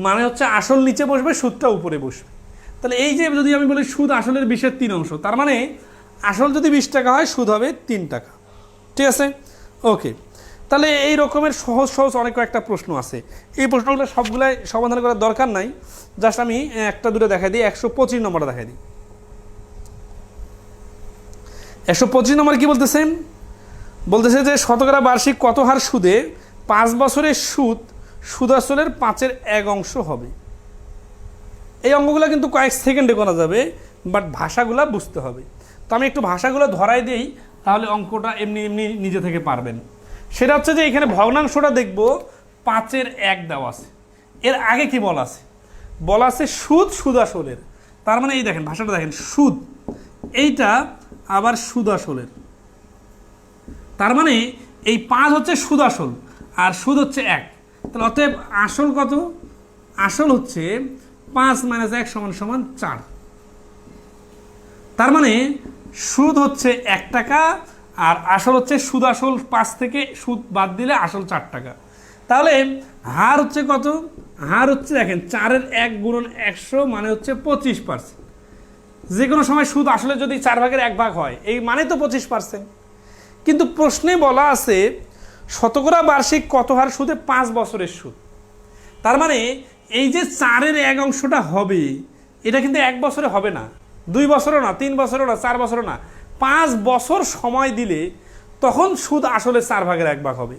মানে হচ্ছে আসল নিচে বসবে, সুদটা উপরে বসবে। তাহলে এই যে যদি আমি বলি সুদ আসলের 20-এর 3 অংশ, তার মানে আসল যদি 20 টাকা হয়, সুদ হবে 3 টাকা, ঠিক আছে? ওকে, তাহলে এই রকমের সহজ সহজ অনেক কয়েকটা প্রশ্ন আছে। এই প্রশ্নগুলো সবগুলাই সমাধান করার দরকার নাই, জাস্ট আমি একটা দুটো দেখাই দিই। 125 নম্বরটা দেখাই দিই। 125 নম্বর কি বলতেছেন? বলতেছে যে শতকরা বার্ষিক কত হার সুদে 5 বছরের সুদ আসলের 5-এর 1 অংশ হবে। এই অঙ্কগুলো কিন্তু কয়েক সেকেন্ডে করা যাবে, বাট ভাষাগুলো বুঝতে হবে। তো আমি একটু ভাষাগুলো ধরাই দিই, তাহলে অঙ্কটা এমনি এমনি নিজে থেকে পারবেন। সেটা হচ্ছে যে এখানে ভগ্নাংশটা দেখব 5-এর 1 দেওয়া আছে, এর আগে কি বলা আছে? বলা আছে সুদ আসলের। তার মানে এই দেখেন ভাষাটা দেখেন, সুদ এইটা আবার সুদ আসলের, তার মানে এই 5 হচ্ছে সুদ আসল আর সুদ হচ্ছে 1। তাহলে অতএব আসল কত? আসল হচ্ছে 5 - 1 = 4। তার মানে সুদ হচ্ছে 1 টাকা আর আসল হচ্ছে সুদ আসল 5 থেকে সুদ বাদ দিলে আসল 4 টাকা। তাহলে হার হচ্ছে কত? হার হচ্ছে দেখেন 4-এর 1 গুণন 100 মানে হচ্ছে 25%। যে কোনো সময় সুদ আসলে যদি 4/1 হয়, এই মানে তো 25%। কিন্তু প্রশ্নে বলা আছে শতকরা বার্ষিক কত হার সুদে 5 বছরের সুদ। তার মানে এই যে 4-এর 1 অংশটা হবে, এটা কিন্তু 1 বছরে হবে না, 2 বছরও না, 3 বছরও না, 4 বছরও না, 5 বছর সময় দিলে তখন সুদ আসলে 4/1 হবে।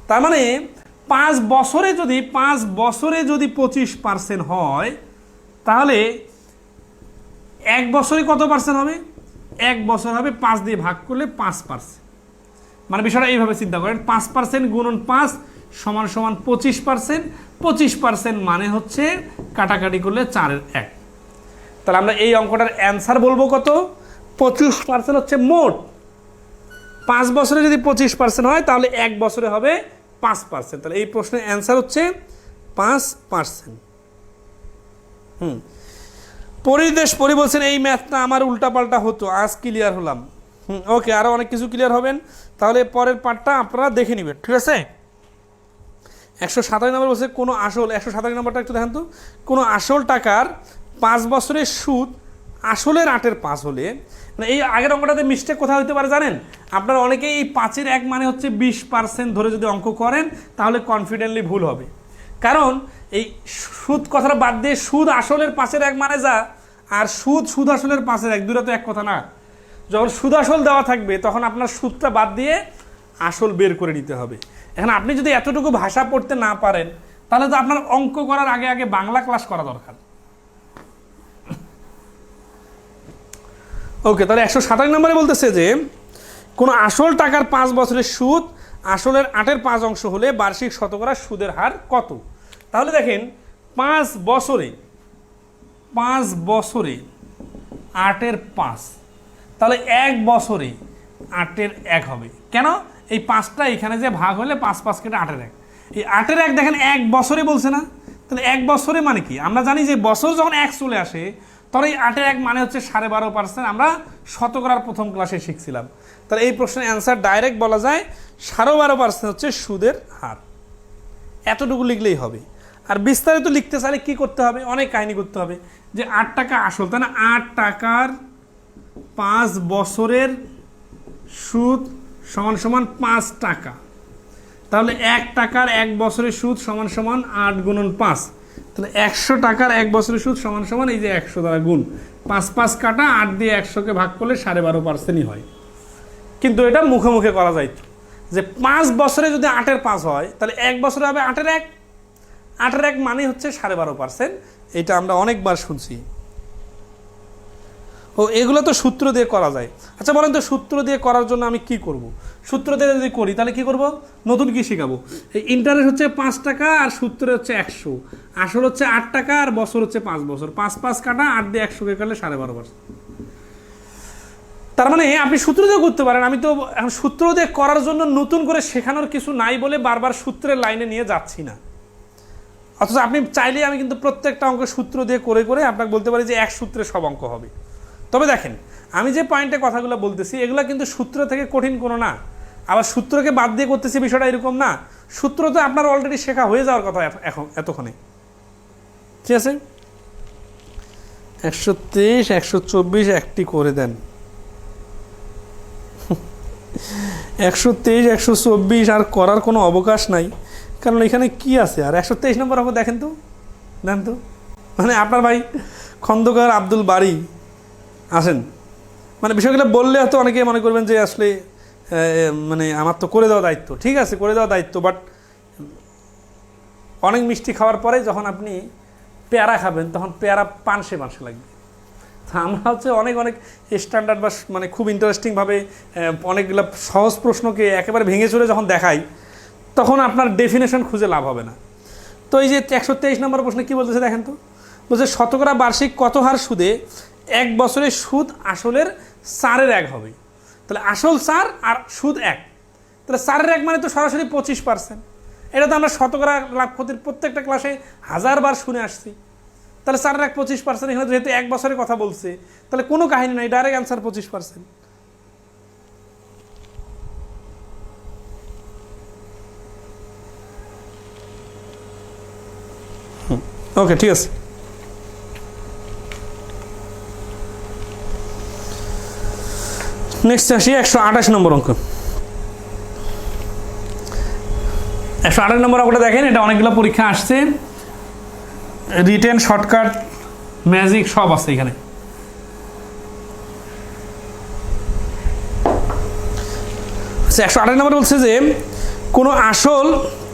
তার মানে 5 বছরে যদি 25% হয়, তাহলে 1 বছরে কত পার্সেন্ট হবে? 1 বছর হবে 5 দিয়ে ভাগ করলে 5%। মানে বিষয়টা এইভাবে চিন্তা করেন, 5% গুণন 5 সমান সমান 25%, 25% মানে হচ্ছে কাটাকাটি করলে 4/1। তাহলে আমরা এই অঙ্কটার অ্যান্সার বলবো কত? 25% হচ্ছে মোট। 5 বছরে যদি 25% হয় তাহলে 1 বছরে হবে 5%। তাহলে এই প্রশ্নের অ্যান্সার হচ্ছে 5%। পরিদেশ পরি বলছেন এই ম্যাথটা আমার উল্টাপাল্টা হতো, আজ ক্লিয়ার হলাম। ওকে, আরও অনেক কিছু ক্লিয়ার হবেন। তাহলে পরের পার্টটা আপনারা দেখে নেবেন, ঠিক আছে? 127 নম্বর বলছে কোনো আসল, 127 নম্বরটা একটু দেখেন তো। কোনো আসল টাকার 5 বছরের সুদ আসলের 8/5 হলে, মানে এই আগের অঙ্কটাতে মিস্টেক কোথায় হতে পারে জানেন? আপনারা অনেকেই এই 5/1 মানে হচ্ছে 20% ধরে যদি অঙ্ক করেন তাহলে কনফিডেন্টলি ভুল হবে। কারণ এই সুদ কথাটা বাদ দিয়ে সুদ আসলের 5/1 মানে যা, আর সুদ আসলের 5/1 দুটো তো এক কথা না। যখন সুদ আসল দেওয়া থাকবে তখন আপনার সুদটা বাদ দিয়ে আসল বের করে নিতে হবে। এখন আপনি যদি এতটুকু ভাষা পড়তে না পারেন তাহলে তো আপনার অঙ্ক করার আগে আগে বাংলা ক্লাস করা দরকার। ওকে, তাহলে 127 নম্বরে বলতেছে যে কোনো আসল টাকার 5 বছরের সুদ আসলের 8/5 অংশ হলে বার্ষিক শতকরা সুদের হার কত? তাহলে দেখেন 5 বছরে 8/5, তাহলে 1 বছরে 8/1 হবে। কেন? এই 5টা এখানে যে ভাগ হলে 5 কেটে 8/1, এই 8/1 দেখেন 1 বছরে বলছে না? তাহলে 1 বছরে মানে কি? আমরা জানি যে বছর যখন 1 চলে আসে তখন এই 8/1 মানে হচ্ছে 12.5%। আমরা শতকরার প্রথম ক্লাসে শিখছিলাম। তাহলে এই প্রশ্নের অ্যান্সার ডাইরেক্ট বলা যায় 12.5% হচ্ছে সুদের হার। এতটুকু লিখলেই হবে। আর বিস্তারিত লিখতে চাইলে কী করতে হবে? অনেক কাহিনী করতে হবে। যে 8 টাকা আসল, তাই না? 8 টাকার 5 বছরের সুদ সমান সমান 5 টাকা। তাহলে 1 টাকার 1 বছরের সুদ সমান সমান 8 গুণন 5। তাহলে 100 টাকার 1 বছরের সুদ সমান সমান এই যে 100 দ্বারা গুণ 5 কাটা 8 দিয়ে 100কে ভাগ করলে 12.5%ই হয়। কিন্তু এটা মুখে মুখে করা যাইত যে 5 বছরে যদি 8/5 হয় তাহলে 1 বছরে হবে 8/1। 8/1 মানে হচ্ছে 12.5%। এটা আমরা অনেকবার শুনছি। ও এগুলো তো সূত্র দিয়ে করা যায়। আচ্ছা বলেন তো, সূত্র দিয়ে করার জন্য আমি কি করব? সূত্র দিয়ে যদি করি তাহলে কি করব? নতুন কি শেখাবো? এই ইন্টারেস্ট হচ্ছে 5 টাকা আর সূত্রে হচ্ছে 100, আসল হচ্ছে 8 টাকা আর বছর হচ্ছে 5 বছর। 5 কাটা 8 দিয়ে 100কে কাটলে 12.5%। তার মানে আপনি সূত্র দিয়ে করতে পারেন। আমি তো এখন সূত্র দিয়ে করার জন্য নতুন করে শেখানোর কিছু নাই বলে বারবার সূত্রের লাইনে নিয়ে যাচ্ছি না। অথচ আপনি চাইলে আমি কিন্তু প্রত্যেকটা অঙ্ক সূত্র দিয়ে করে করে আপনাকে বলতে পারি যে এক সূত্রে সব অঙ্ক হবে। তবে দেখেন, আমি যে পয়েন্টে কথাগুলো বলতেছি এগুলো কিন্তু সূত্র থেকে কঠিন কোনো না, আবার সূত্রকে বাদ দিয়ে করতেছি বিষয়টা এরকম না। সূত্র তো আপনার অলরেডি শেখা হয়ে যাওয়ার কথা এখন এতক্ষণে। ঠিক আছে, 123, 124 একটি করে দেন। 123, 124 আর করার কোনো অবকাশ নাই, কারণ এখানে কি আছে? আর 123 নম্বর অঙ্ক দেখেন তো, দেন তো। মানে আপনার ভাই খন্দকার আব্দুল বারী আসেন, মানে বিষয়গুলো বললে হয়তো অনেকে মনে করবেন যে আসলে মানে আমার তো করে দেওয়া দায়িত্ব। ঠিক আছে, করে দেওয়া দায়িত্ব, বাট অনেক মিষ্টি খাওয়ার পরে যখন আপনি পেয়ারা খাবেন তখন পেয়ারা পানসে লাগবে। আমরা হচ্ছে অনেক স্ট্যান্ডার্ড বা মানে খুব ইন্টারেস্টিংভাবে অনেকগুলো সহজ প্রশ্নকে একেবারে ভেঙে চলে যখন দেখাই তখন আপনার ডেফিনেশন খুঁজে লাভ হবে না। তো এই যে 123 নম্বর প্রশ্নে কী বলতেছে দেখেন তো, বলছে শতকরা বার্ষিক কত হার সুদে 1 বছরের সুদ আসলের 4/1 হবে। তাহলে আসল 4 আর সুদ 1, তাহলে 4/1 মানে তো সরাসরি 25%। এটা তো আমরা শতকরা লাভ ক্ষতির প্রত্যেকটা ক্লাসে 1000 বার শুনে আসছি। তাহলে 4/1 25%, এখানে যেহেতু 1 বছরের কথা বলছে তাহলে কোনো কাহিনী নাই, ডাইরেক্ট অ্যান্সার 25%। ওকে, ঠিক আছে। নেক্সট আসি 128 নম্বর অঙ্ক। 128 নম্বর অঙ্কটা দেখেন, এটা অনেকগুলো পরীক্ষা আসছে, রিটেন, শর্টকাট, ম্যাজিক সব আছে এখানে। আচ্ছা, 128 নম্বর বলছে যে কোনো আসল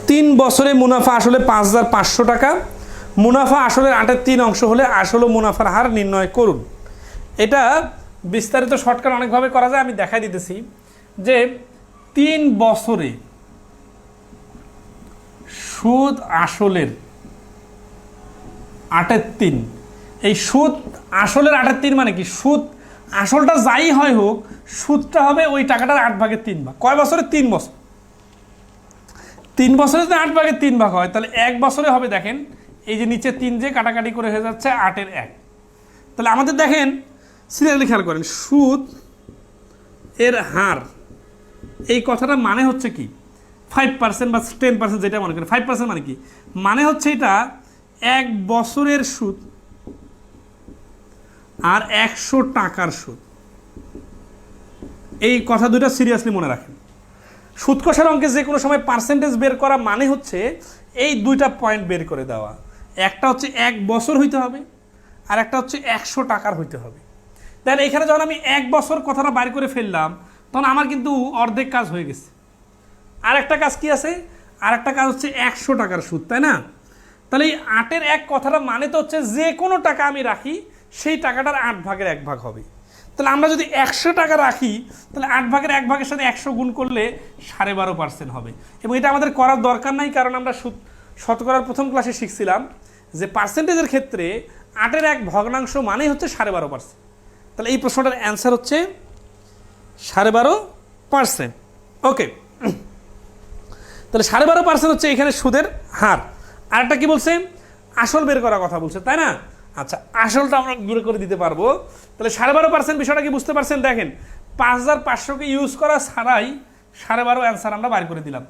3 বছরে মুনাফা আসলে 5,500 টাকা, মুনাফা আসলের 8/3 অংশ হলে আসল ও মুনাফার হার নির্ণয় করুন। এটা বিস্তারিত শর্টকাট অনেকভাবে করা যায়, আমি দেখাই দিতেছি যে 3 বছরে সুদ আসলের 8/3। এই সুদ আসলের 8/3 মানে কি? সুদ আসলটা যাই হয় হোক, সুদটা হবে ওই টাকাটার 8/3 ভাগ। কয় বছরে? 3 বছর। 3 বছরে যদি 8/3 ভাগ হয়, তাহলে 1 বছরে হবে, দেখেন এই যে নিচে 3 যে কাটাকাটি করে হয়ে যাচ্ছে 8-এর 1। তাহলে আমাদের দেখেন সিরিয়ালি খেয়াল করেন, সুদ এর হার, এই কথাটা মানে হচ্ছে কি 5% বা 10% যেটা মনে করেন। 5% মানে কি? মানে হচ্ছে এটা 1 বছরের সুদ আর 100 টাকার সুদ। এই কথা দুটো সিরিয়াসলি মনে রাখেন। সুদ কষার অঙ্কে যে কোনো সময় পার্সেন্টেজ বের করা মানে হচ্ছে এই দুইটা পয়েন্ট বের করে দেওয়া। একটা হচ্ছে 1 বছর হইতে হবে, আর একটা হচ্ছে 100 টাকার হইতে হবে। দেন এখানে যখন আমি 1 বছর কথাটা বাইর করে ফেললাম, তখন আমার কিন্তু অর্ধেক কাজ হয়ে গেছে। আর একটা কাজ কি আছে? আর একটা কাজ হচ্ছে 100 টাকার সুদ, তাই না? তাহলে এই 8-এর 1 কথাটা মানে তো হচ্ছে যে কোনো টাকা আমি রাখি সেই টাকাটার 8/1 ভাগ হবে। তাহলে আমরা যদি 100 টাকা রাখি, তাহলে 8/1 ভাগের সাথে 100 গুণ করলে 12.5% হবে। এবং এটা আমাদের করার দরকার নাই, কারণ আমরা শতকরার প্রথম ক্লাসে শিখছিলাম যে পার্সেন্টেজের ক্ষেত্রে 8-এর 1 ভগ্নাংশ মানেই হচ্ছে 12.5%। তাহলে এই প্রশ্নটার অ্যান্সার হচ্ছে 12.5%। ওকে, তাহলে 12.5% হচ্ছে এখানে সুদের হার। আরেকটা কি বলছে? আসল বের করার কথা বলছে, তাই না? আচ্ছা, আসলটা আমরা বের করে দিতে পারবো। তাহলে 12.5% বিষয়টা কি বুঝতে পারছেন? দেখেন 5500কে ইউজ করা ছাড়াই 12.5 অ্যান্সার আমরা বার করে দিলাম।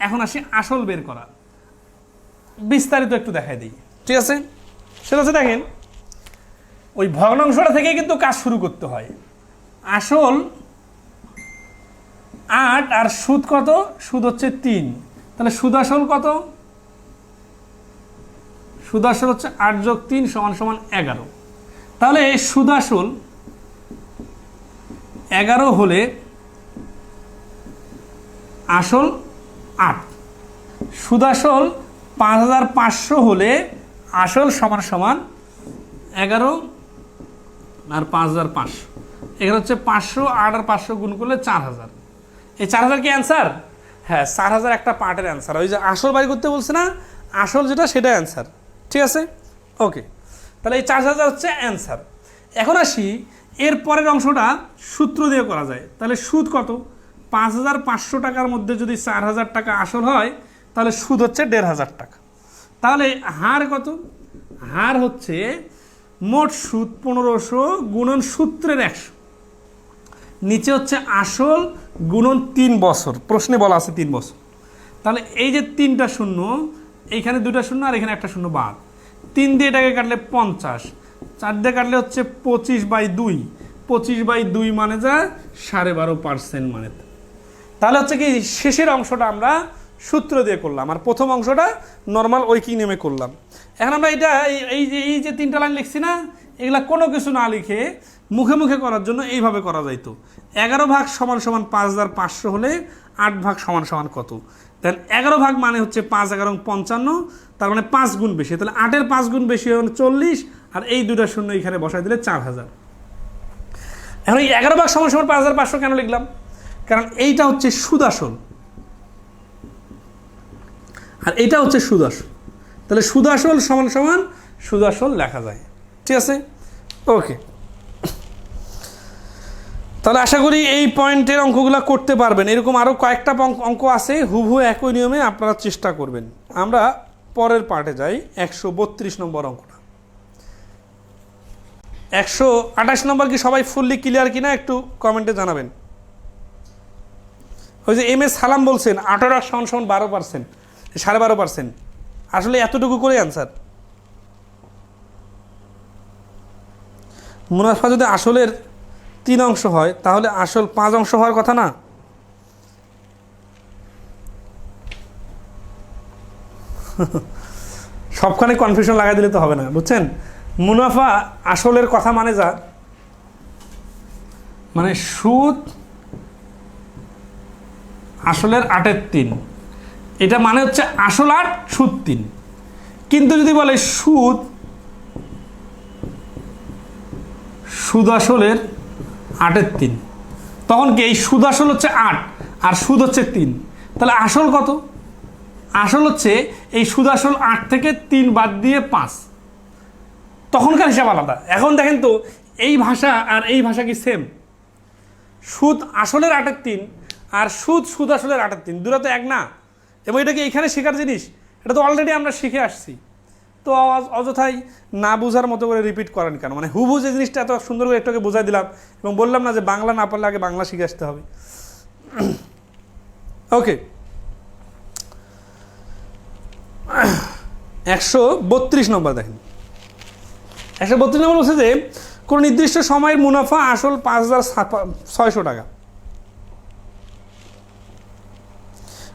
এখন আসি আসল বের করা, বিস্তারিত একটু দেখাই দিই, ঠিক আছে? সেটা হচ্ছে দেখেন ওই ভগ্নাংশটা থেকে কিন্তু কাজ শুরু করতে হয়। আসল 8 আর সুদ কত? সুদ হচ্ছে 3। তাহলে সুদ আসল কত? সুদ আসল হচ্ছে 8 যোগ 3 = 11। তাহলে সুদ আসল 11 হলে আসল 8। সুদ আসল 5500 হলে আসল = 11 আর 5500। এখানে হচ্ছে 500, 8 আর 500 গুণ করলে 4000। এই 4000 কি অ্যান্সার? হ্যাঁ, 4000 একটা পার্টের অ্যান্সার। ওই যে আসল বাড়ি করতে বলছে না, আসল যেটা সেটা অ্যান্সার, ঠিক আছে? ওকে, তাহলে এই 4000 হচ্ছে অ্যান্সার। এখন আসি এর পরের অংশটা সূত্র দিয়ে করা যায়। তাহলে সুদ কত? 5500 টাকার মধ্যে যদি 4000 টাকা আসল হয়, তাহলে সুদ হচ্ছে 1500 টাকা। তাহলে হার কত? হার হচ্ছে মোট সুদ 1500 গুণন সূত্রের 100, নিচে হচ্ছে আসল গুণন 3 বছর। প্রশ্নে বলা আছে 3 বছর। তাহলে এই যে 3টা শূন্য, এইখানে 2টা শূন্য আর এখানে একটা শূন্য বাদ, 3 দিয়ে এটাকে কাটলে 50, 4 দিয়ে কাটলে হচ্ছে 25/2। 25/2 মানে যা 12.5% মানে। তাহলে হচ্ছে কি শেষের অংশটা আমরা সূত্র দিয়ে করলাম, আর প্রথম অংশটা নর্মাল ঐকিক নেমে করলাম। এখন আমরা এটা এই যে 3টা লাইন লিখছি না, এগুলা কোনো কিছু না লিখে মুখে মুখে করার জন্য এইভাবে করা যাইতো। 11 ভাগ = 5500 হলে 8 ভাগ = কত? তাহলে 11 ভাগ মানে হচ্ছে 5 11 55, তার মানে 5 গুণ বেশি। তাহলে 8-এর 5 গুণ বেশি হলে 40, আর এই 2টা শূন্য এখানে বসাই দিলে 4000। এখন এই 11 ভাগ = 5500 কেন লিখলাম? কারণ এইটা হচ্ছে সুদ আসল আর এইটা হচ্ছে সুদ আসল। তাহলে সুদ আসল = সুদ আসল লেখা যায়, ঠিক আছে? ওকে, তাহলে আশা করি এই পয়েন্টের অঙ্কগুলো করতে পারবেন। এরকম আরও কয়েকটা অঙ্ক আছে হুবহু একই নিয়মে, আপনারা চেষ্টা করবেন। আমরা পরের পার্টে যাই, 132 নম্বর অঙ্কটা। 128 নম্বর কি সবাই ফুললি ক্লিয়ার কিনা একটু কমেন্টে জানাবেন। ওই যে MS সালাম বলছেন 18 = 12%, 12.5%। আসলে এতটুকু করে অ্যান্সার। মুনাফা যদি আসলের 3 অংশ হয়, তাহলে আসল 5 অংশ হওয়ার কথা না? সবখানে কনফিউশন লাগাই দিলে তো হবে না, বুঝছেন? মুনাফা আসলের কথা মানে যা, মানে সুদ আসলের 8/3, এটা মানে হচ্ছে আসল 8 সুদ 3। কিন্তু যদি বলে সুদ আসলের 8/3, তখন কি এই সুদ আসল হচ্ছে 8 আর সুদ হচ্ছে 3, তাহলে আসল কত? আসল হচ্ছে এই সুদ আসল 8 থেকে 3 বাদ দিয়ে 5, তখনকার হিসাব আলাদা। এখন দেখেন তো এই ভাষা আর এই ভাষা কি সেম? সুদ আসলের 8/3 আর সুদ আসলের 8/3, দুটো তো এক না। এবং এটা কি এখানে শেখার জিনিস? এটা তো অলরেডি আমরা শিখে আসছি, তো অযথাই না বোঝার মতো করে রিপিট করেন কেন? মানে হুবহু যে জিনিসটা এত সুন্দর করে একটুকে বোঝাই দিলাম এবং বললাম না যে বাংলা না পারলে আগে বাংলা শিখে আসতে হবে। ওকে, 132 নম্বর দেখেন। 132 নম্বর বলছে যে কোনো নির্দিষ্ট সময়ের মুনাফা আসল 5,600 টাকা।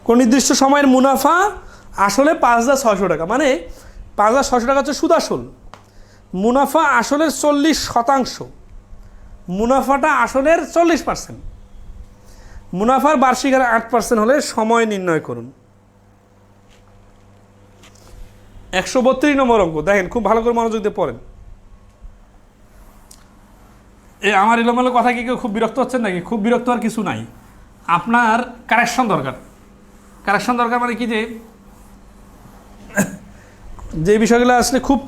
কোন নির্দিষ্ট সময়ের মুনাফা আসলে 5,600 টাকা, মানে 5,600 টাকা হচ্ছে সুদ আসল, মুনাফা আসলের 40%, মুনাফাটা আসলের 40%, মুনাফার বার্ষিক হার 8% হলে সময় নির্ণয় করুন। 132 নম্বর অঙ্ক দেখেন, খুব ভালো করে মনোযোগ দিয়ে পড়েন। আমার এলোমেলো কথা কি কেউ খুব বিরক্ত হচ্ছেন নাকি? খুব বিরক্ত আর কিছু নাই, আপনার কারেকশন দরকার। কারেকশন দরকার মানে কি, যে বিষয়গুলো আসলে খুব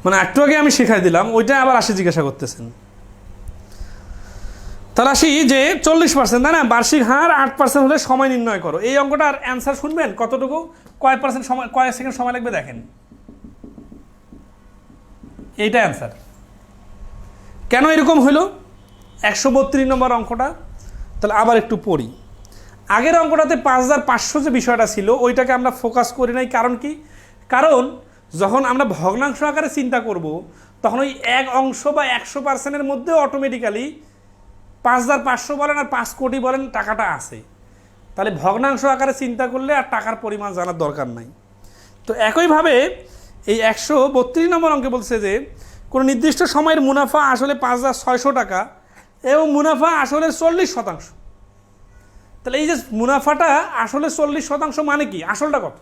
মানে একটু আগে আমি শেখাই দিলাম, ওইটা আবার আসে জিজ্ঞাসা করতেছেন। তাহলে আসি যে 40%, তাই না? বার্ষিক হার 8% হলে সময় নির্ণয় করো। এই অঙ্কটার অ্যান্সার শুনবেন কতটুকু, কয় পার্সেন্ট সময়, কয় সেকেন্ড সময় লাগবে দেখেন। এইটা অ্যান্সার। কেন এরকম হইল 132 নম্বর অঙ্কটা? তাহলে আবার একটু পড়ি। আগের অঙ্কটাতে 5,500 যে বিষয়টা ছিল ওইটাকে আমরা ফোকাস করি নাই। কারণ কি? কারণ যখন আমরা ভগ্নাংশ আকারে চিন্তা করব তখন ওই এক অংশ বা 100%-এর মধ্যে অটোমেটিক্যালি 5,500 বলেন আর 5 কোটি বলেন টাকাটা আছে। তাহলে ভগ্নাংশ আকারে চিন্তা করলে আর টাকার পরিমাণ জানার দরকার নাই। তো একইভাবে এই 132 নম্বর অঙ্কে বলছে যে কোনো নির্দিষ্ট সময়ের মুনাফা আসলে 5,600 টাকা এবং মুনাফা আসলে 40%। তাহলে এই যে মুনাফাটা আসলে 40% মানে কি? আসলটা কত?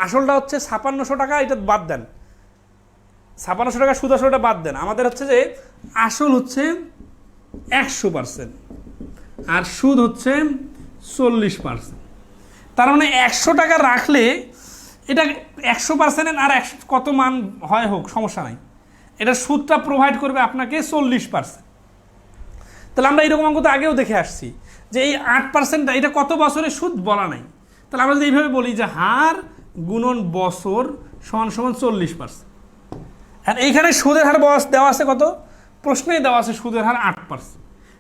আসলটা হচ্ছে 5,600 টাকা, এটা বাদ দেন, 5,600 টাকা সুদ আসলটা বাদ দেন। আমাদের হচ্ছে যে আসল হচ্ছে 100% আর সুদ হচ্ছে 40%। তার মানে 100 টাকা রাখলে এটা 100% আর 100 কত মান হয় হোক সমস্যা নাই, এটা সুদটা প্রোভাইড করবে আপনাকে 40%। তাহলে আমরা এইরকম অঙ্ক তো আগেও দেখে আসছি যে এই 8%টা এটা কত বছরের সুদ বলা নাই। তাহলে আমরা যদি এইভাবে বলি যে হার গুণন বছর সমান সমান 40%, আর এইখানে সুদের হার দেওয়া আছে কত? প্রশ্নেই দেওয়া আছে সুদের হার 8%।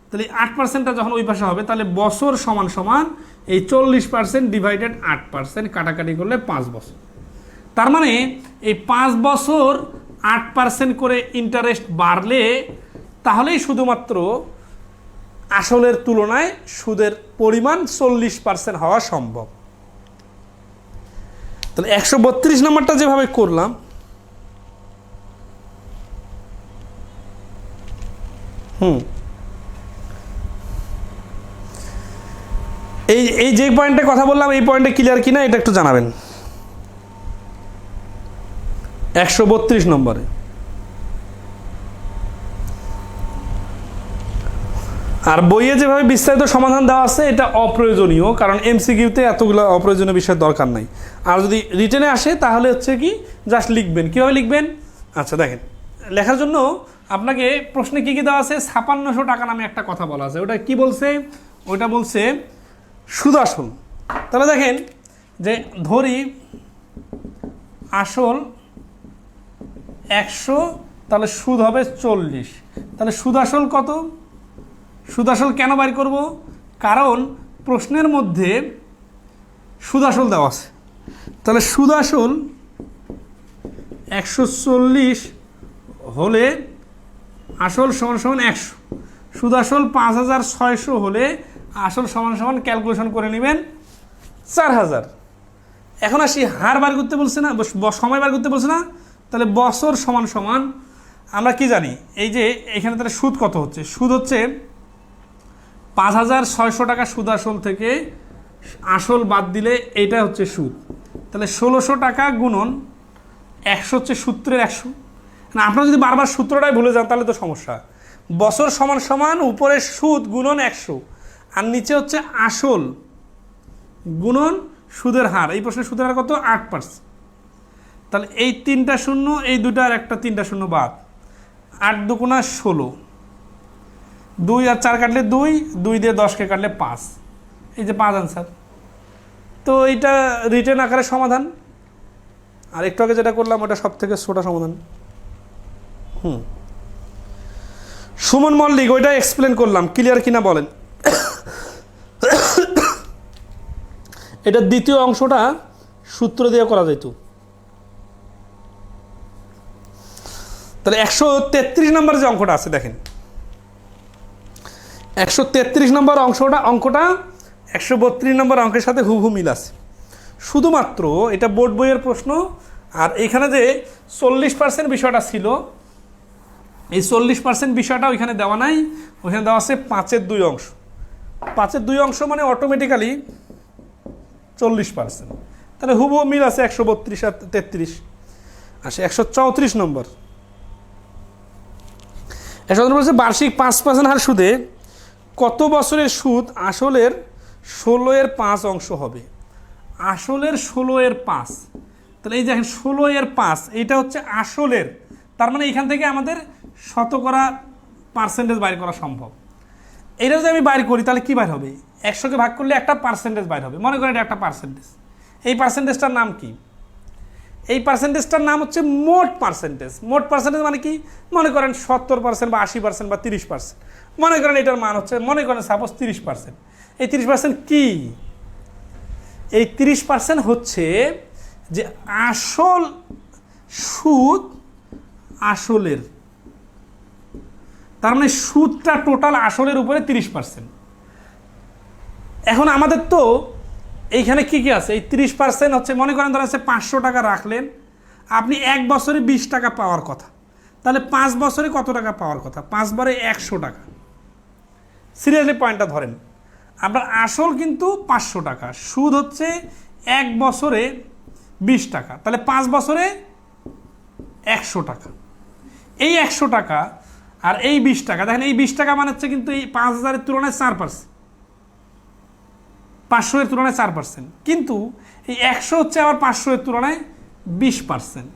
তাহলে 8%টা যখন ওই পাশে হবে তাহলে বছর সমান সমান এই 40% ডিভাইডেড 8%, কাটাকাটি করলে 5 বছর। তার মানে এই 5 বছর 8% করে ইন্টারেস্ট বাড়লে তাহলেই শুধুমাত্র আসলের তুলনায় সুদের পরিমাণ 40% হওয়া সম্ভব। তাহলে 132 নম্বরটা যেভাবে করলাম, এই যে পয়েন্টে কথা বললাম এই পয়েন্টে ক্লিয়ার কিনা এটা একটু জানাবেন। 132 নম্বরে আর বইয়ে যেভাবে বিস্তারিত সমাধান দেওয়া আছে এটা অপ্রয়োজনীয়, কারণ এমসিকিউতে এতগুলো অপ্রয়োজনীয় বিষয়ের দরকার নাই। আর যদি রিটেনে আসে তাহলে হচ্ছে কি জাস্ট লিখবেন। কীভাবে লিখবেন? আচ্ছা দেখেন, লেখার জন্য আপনাকে প্রশ্নে কী কী দেওয়া আছে? 5,600 টাকা নামে একটা কথা বলা আছে। ওটা কি বলছে? ওইটা বলছে সুদ আসল। তাহলে দেখেন যে ধরি আসল 100, তাহলে সুদ হবে 40। তাহলে সুদ আসল কত? সুদ আসল কেন বাইর করব? কারণ প্রশ্নের মধ্যে সুদ আসল দেওয়া আছে। তাহলে সুদ আসল 140 হলে আসল সমান সমান 100, সুদ আসল 5,600 হলে আসল সমান সমান ক্যালকুলেশন করে নেবেন 4,000। এখন আসি হার বার করতে বলছে না, সময় বার করতে বলছে না? তাহলে বছর সমান সমান আমরা কি জানি? এই যে এখানে তাহলে সুদ কত হচ্ছে? সুদ হচ্ছে 5,600 টাকা সুদ আসল থেকে আসল বাদ দিলে এইটা হচ্ছে সুদ। তাহলে 1,600 টাকা গুণন 100 হচ্ছে সূত্রের 100। না, আপনারা যদি বারবার সূত্রটাই ভুলে যান তাহলে তো সমস্যা। বছর সমান সমান উপরে সুদ গুণন 100 আর নিচে হচ্ছে আসল গুণন সুদের হার, এই প্রশ্নে সুদের হার কত? 8%। তাহলে এই 3টা শূন্য, এই 2টা আর একটা 3টা শূন্য বাদ, 8 দুগুণা 16, 2 আর 4 কাটলে 2, 2 দিয়ে 10কে কাটলে 5, এই যে 5 আনসার। তো এইটা রিটেন আকারে সমাধান, আর একটু আগে যেটা করলাম ওটা সব থেকে ছোট সমাধান। সুমন মল্লিক, ওইটা এক্সপ্লেন করলাম, ক্লিয়ার কিনা বলেন। এটা দ্বিতীয় অংশটা সূত্র দিয়ে করা যেত। তাহলে 133 নম্বর যে অঙ্কটা আছে দেখেন, 133 নম্বর অঙ্কটা 132 নম্বর অঙ্কের সাথে হুবহু মিল আছে। শুধুমাত্র এটা বোর্ড বইয়ের প্রশ্ন, আর এখানে যে 40% বিষয়টা ছিল, এই 40% বিষয়টা ওইখানে দেওয়া নাই, ওইখানে দেওয়া আছে 5-এর 2 অংশ। 5-এর 2 অংশ মানে অটোমেটিক্যালি 40%। তাহলে হুবহু মিল আছে 132 আর 33। আসে 134 নম্বর। 134 বলছে বার্ষিক 5% হার সুদে কত বছরের সুদ আসলের 16/5 অংশ হবে? আসলের 16/5, তাহলে এই দেখেন 16/5 এইটা হচ্ছে আসলের, তার মানে এখান থেকে আমাদের শতকরা পার্সেন্টেজ বাইর করা সম্ভব। এটা যদি আমি বাইর করি তাহলে কী বাইর হবে? 100কে ভাগ করলে একটা পার্সেন্টেজ বাইর হবে। মনে করেন এটা একটা পার্সেন্টেজ, এই পার্সেন্টেজটার নাম কি? এই পার্সেন্টেজটার নাম হচ্ছে মোট পার্সেন্টেজ। মোট পার্সেন্টেজ মানে কি? মনে করেন 70% বা 80% বা 30%। মনে করেন এটার মান হচ্ছে, মনে করেন সাপোজ 30%। এই 30% কি? এই 30% হচ্ছে যে আসল সুদ আসলের, তার মানে সুদটা টোটাল আসলের উপরে 30%। এখন আমাদের তো এইখানে কি কি আছে? এই 30% হচ্ছে, মনে করেন ধরেন 500 টাকা রাখলেন, আপনি 1 বছরে 20 টাকা পাওয়ার কথা, তাহলে 5 বছরে কত টাকা পাওয়ার কথা? 5 বারে 100 টাকা। সিরিয়াসলি পয়েন্টটা ধরেন, আপনার আসল কিন্তু 500 টাকা, সুদ হচ্ছে 1 বছরে 20 টাকা, তাহলে 5 বছরে 100 টাকা। এই 100 টাকা আর এই 20 টাকা, দেখেন এই 20 টাকা মানে হচ্ছে কিন্তু এই 5000-এর তুলনায় 4%, 500-এর তুলনায় 4%, কিন্তু এই 100 হচ্ছে আবার 500-এর তুলনায় 20%।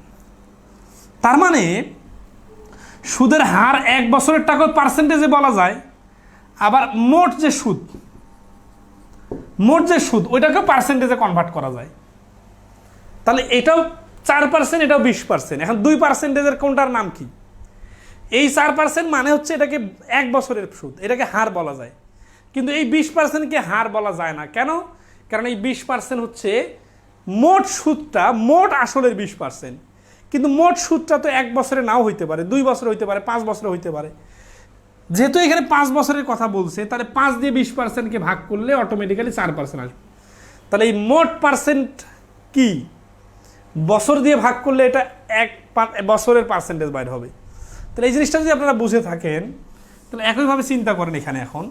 তার মানে সুদের হার 1 বছরের টাকা পার্সেন্টেজে বলা যায়, আবার মোট যে সুদ ওইটাকে পার্সেন্টেজে কনভার্ট করা যায়। তাহলে এটাও 4%, এটাও 20%। এখন 2%-এর কোনটার নাম কি? এই 4% মানে হচ্ছে এটাকে 1 বছরের সুদ, এটাকে হার বলা যায়, কিন্তু এই 20%কে হার বলা যায় না। কেন? কারণ এই 20% হচ্ছে মোট সুদটা, মোট আসলের 20%, কিন্তু মোট সুদটা তো 1 বছরে নাও হইতে পারে, 2 বছরে হইতে পারে, 5 বছরে হইতে পারে। যেহেতু এখানে 5 বছরের কথা বলছে, তাহলে 5 দিয়ে 20%কে ভাগ করলে অটোমেটিক্যালি 4% আসবে। তাহলে এই মোট পার্সেন্ট কি? বছর দিয়ে ভাগ করলে এটা 1 বছরের পার্সেন্টেজ বাইর হবে। তাহলে এই জিনিসটা যদি আপনারা বুঝে থাকেন, তাহলে একইভাবে চিন্তা করেন এখানে এখন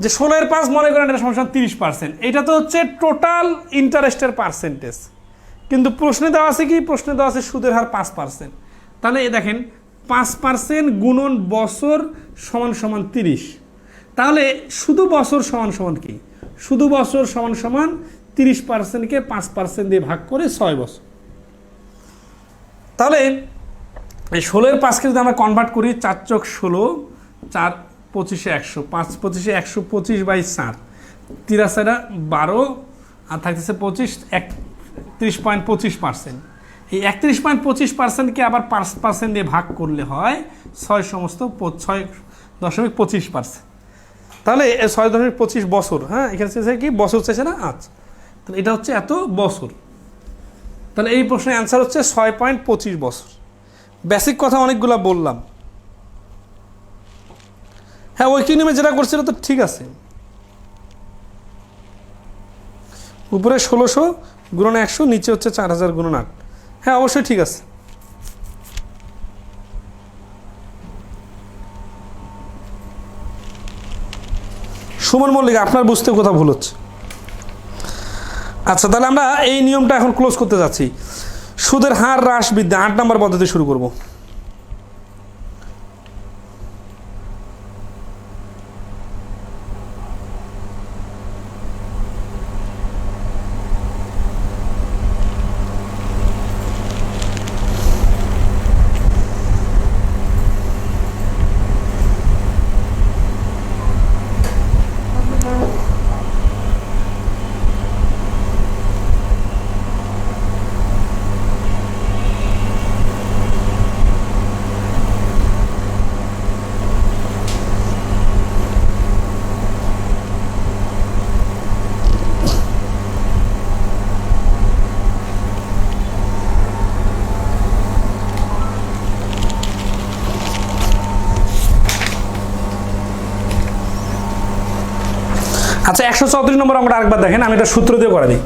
যে 16/5 মনে করেন এটা সমান 30%, এটা তো হচ্ছে টোটাল ইন্টারেস্টের পার্সেন্টেজ, কিন্তু প্রশ্নে দেওয়া আছে কি? প্রশ্নে দেওয়া আছে সুদের হার 5%। তাহলে এই দেখেন 5% গুণন বছর সমান সমান 30। তাহলে শুধু বছর সমান সমান কি? শুধু বছর সমান সমান 30%কে 5% দিয়ে ভাগ করে 6 বছর। তাহলে এই 16/5কে যদি আমরা কনভার্ট করি, 4 × 16, 4 25-এ 100, 5 25-এ 125/4, 13-12 আর থাকতেছে 25, 31.25%। এই 31.25%কে আবার 5% দিয়ে ভাগ করলে হয় 6.25%। তাহলে 6.25 বছর, হ্যাঁ এখানে চেয়েছে কি? বছর চেয়েছে না? আচ্ছা, তাহলে এটা হচ্ছে এত বছর। তাহলে এই প্রশ্নের অ্যান্সার হচ্ছে 6.25 বছর। বেসিক কথা অনেকগুলো বললাম। হ্যাঁ, ওই নিয়মে যেটা করছিল তো ঠিক আছে। উপরে 1600 গুণন 100, নিচে হচ্ছে 4000 গুণন 8। হ্যাঁ অবশ্যই ঠিক আছে। সুমন মল্লিক, আপনার বুঝতে কোথাও ভুল হচ্ছে। আচ্ছা, তাহলে আমরা এই নিয়মটা এখন ক্লোজ করতে যাচ্ছি। সুদের হার হ্রাস বৃদ্ধি 8 নম্বর পদ্ধতি শুরু করব। আচ্ছা 134 নম্বর অঙ্কটা আরেকবার দেখেন, আমি এটা সূত্র দিয়ে করে দিই।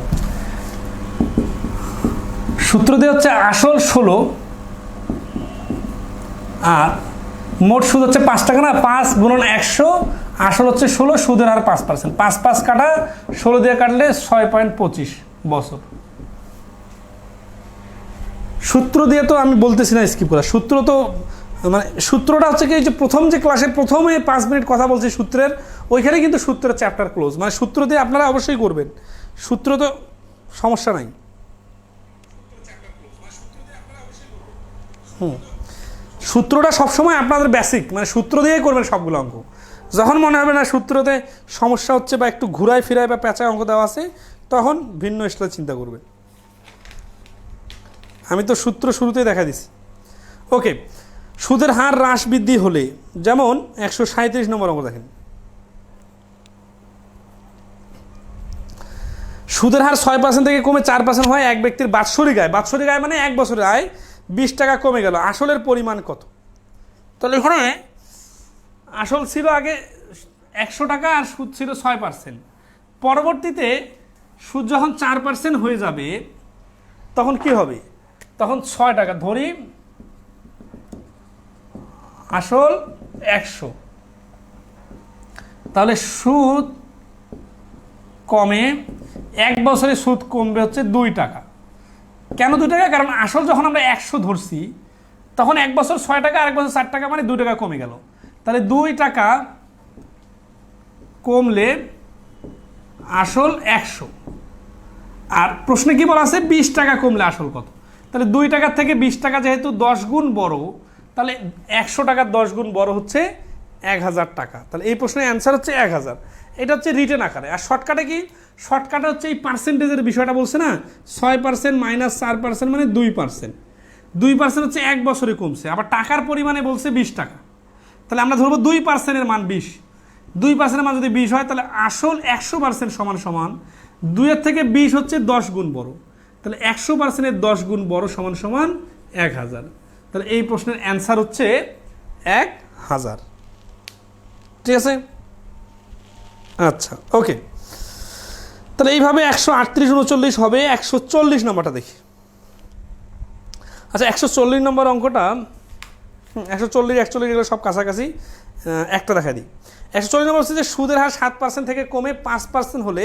সূত্র দিয়ে হচ্ছে আসল 16 আর মোট সুদ হচ্ছে 5 টাকা না, 5 গুণন 100, আসল হচ্ছে 16, সুদের হার 5%, 5 5 কাটা 16 দিয়ে কাটলে 6.25 বছর। সূত্র দিয়ে তো আমি বলতেছি না স্কিপ করা, সূত্র তো মানে সূত্রটা হচ্ছে কি, যে প্রথম যে ক্লাসের প্রথমে 5 মিনিট কথা বলছি সূত্রের, ওইখানে কিন্তু সূত্রের চ্যাপ্টার ক্লোজ, মানে সূত্র দিয়ে আপনারা অবশ্যই করবেন, সূত্র তো সমস্যা নাই। সূত্রটা সবসময় আপনাদের বেসিক, মানে সূত্র দিয়েই করবেন সবগুলো অঙ্ক। যখন মনে হবে না সূত্রতে সমস্যা হচ্ছে বা একটু ঘুরায় ফিরায় বা পেঁচায় অঙ্ক দেওয়া আছে, তখন ভিন্ন স্টাইলে চিন্তা করবেন। আমি তো সূত্র শুরুতেই দেখা দিছি। ওকে, সুদের হার হ্রাস বৃদ্ধি হলে, যেমন 137 নম্বর অঙ্ক দেখেন, সুদের হার 6% থেকে কমে 4% হয়, এক ব্যক্তির বাৎসরিক আয় মানে 1 বছরের আয় 20 টাকা কমে গেল, আসলের পরিমাণ কত? তাহলে এখানে আসল ছিল আগে 100 টাকা আর সুদ ছিল 6%, পরবর্তীতে সুদ যখন 4% হয়ে যাবে তখন কি হবে? তখন 6 টাকা ধরি, আসল 100, তাহলে সুদ কমে 1 বছরে সুদ কমবে হচ্ছে 2 টাকা। কেন 2 টাকা? কারণ আসল যখন আমরা 100 ধরছি তখন 1 বছর 6 টাকা আর 1 বছর 4 টাকা, মানে 2 টাকা কমে গেল। তাহলে 2 টাকা কমলে আসল 100, আর প্রশ্নে কি বলা আছে 20 টাকা কমলে আসল কত? তাহলে 2 টাকার থেকে 20 টাকা যেহেতু 10 গুণ বড়, তাহলে 100 টাকার 10 গুণ বড় হচ্ছে 1000 টাকা। তাহলে এই প্রশ্নের অ্যান্সার হচ্ছে 1000। এটা হচ্ছে রিটেন আকারে। আর শর্টকাটে কি? শর্টকাটে হচ্ছে এই পার্সেন্টেজের বিষয়টা বলছে না, 6% মাইনাস 4% মানে 2%। 2% হচ্ছে 1 বছরে কমছে, আবার টাকার পরিমাণে বলছে 20 টাকা। তাহলে আমরা ধরবো 2%-এর মান 20, 2%-এর মান যদি 20 হয় তাহলে আসল 100% সমান সমান 2-এর থেকে 20 হচ্ছে 10 গুণ বড়, তাহলে 100%-এর 10 গুণ বড় সমান সমান 1000। তাহলে এই প্রশ্নের অ্যান্সার হচ্ছে 1000। ঠিক আছে, আচ্ছা ওকে। তাহলে এইভাবে 138 39 হবে। 140 নম্বরটা দেখি। আচ্ছা 140 নম্বর অঙ্কটা, 140 41 এগুলো সব কাছাকাছি, একটা দেখা দিই। 140 নম্বর হচ্ছে যে সুদের হার 7% থেকে কমে 5% হলে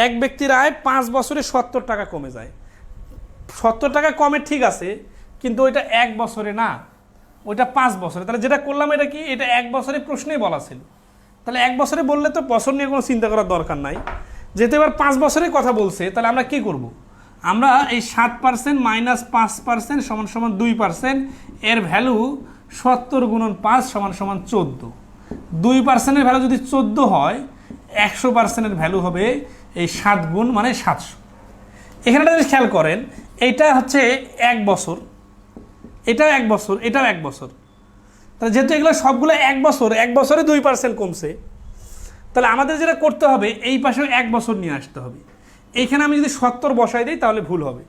এক ব্যক্তির আয় 5 বছরে 70 টাকা কমে যায়। 70 টাকা কমে ঠিক আছে, কিন্তু ওইটা 1 বছরে না, ওইটা 5 বছরে। তাহলে যেটা করলাম এটা কি, এটা 1 বছরে প্রশ্নেই বলা ছিল। তাহলে 1 বছরে বললে তো বছর নিয়ে কোনো চিন্তা করার দরকার নাই, যেহেতু এবার 5 বছরের কথা বলছে। তাহলে আমরা কি করব? আমরা এই 7% মাইনাস 5% সমান সমান 2%, এর ভ্যালু 70 গুণন 5 সমান সমান 14। 2%-এর ভ্যালু যদি 14 হয়, 100%-এর ভ্যালু হবে এই 7 গুণ মানে 700। এখানে যদি খেয়াল করেন, এইটা হচ্ছে 1 বছর, এটাও 1 বছর, এটাও 1 বছর। তাহলে যেহেতু এগুলো সবগুলো 1 বছর, 1 বছরে 2% কমছে, তাহলে আমাদের যেটা করতে হবে এই পাশেও 1 বছর নিয়ে আসতে হবে। এইখানে আমি যদি 70 বসাই দিই তাহলে ভুল হবে।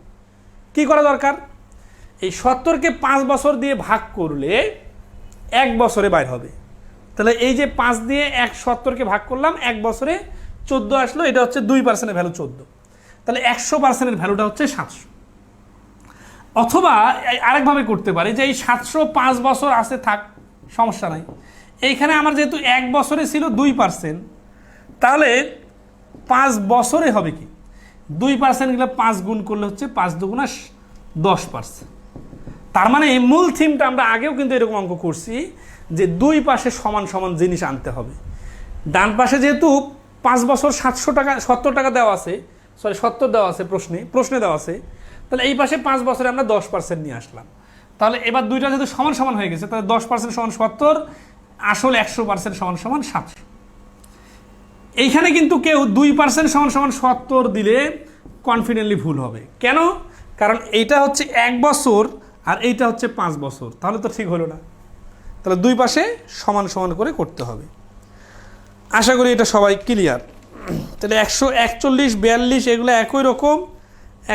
কি করা দরকার? এই 70-কে 5 বছর দিয়ে ভাগ করলে 1 বছরে বাইর হবে। তাহলে এই যে 5 দিয়ে 70-কে ভাগ করলাম, 1 বছরে 14 আসলো, এটা হচ্ছে 2%-এর ভ্যালু 14। তাহলে 100%-এর ভ্যালুটা হচ্ছে 700। অথবা আরেকভাবে করতে পারি যে এই 700 5 বছর আছে, থাক, সমস্যা নাই। এইখানে আমার যেহেতু 1 বছরে ছিল 2%, তাহলে 5 বছরে হবে কি, 2% গেলে 5 গুণ করলে হচ্ছে 5 দুগুণা 10%। তার মানে এই মূল থিমটা আমরা আগেও কিন্তু এরকম অঙ্ক করছি, যে 2 পাশে সমান সমান জিনিস আনতে হবে। ডান পাশে যেহেতু 5 বছর 700 টাকা 70 টাকা দেওয়া আছে, 70 দেওয়া আছে প্রশ্নে দেওয়া আছে, তাহলে এই পাশে 5 বছরে আমরা 10% নিয়ে আসলাম। তাহলে এবার দুইটা যেহেতু সমান সমান হয়ে গেছে, তাহলে 10% সমান 70, আসল 100% সমান সমান 700। এইখানে কিন্তু কেউ 2% সমান সমান 70 দিলে কনফিডেন্টলি ভুল হবে। কেন? কারণ এইটা হচ্ছে 1 বছর আর এইটা হচ্ছে 5 বছর, তাহলে তো ঠিক হলো না। তাহলে 2 পাশে সমান সমান করে করতে হবে। আশা করি এটা সবাই ক্লিয়ার। তাহলে 141 42 এগুলো একই রকম।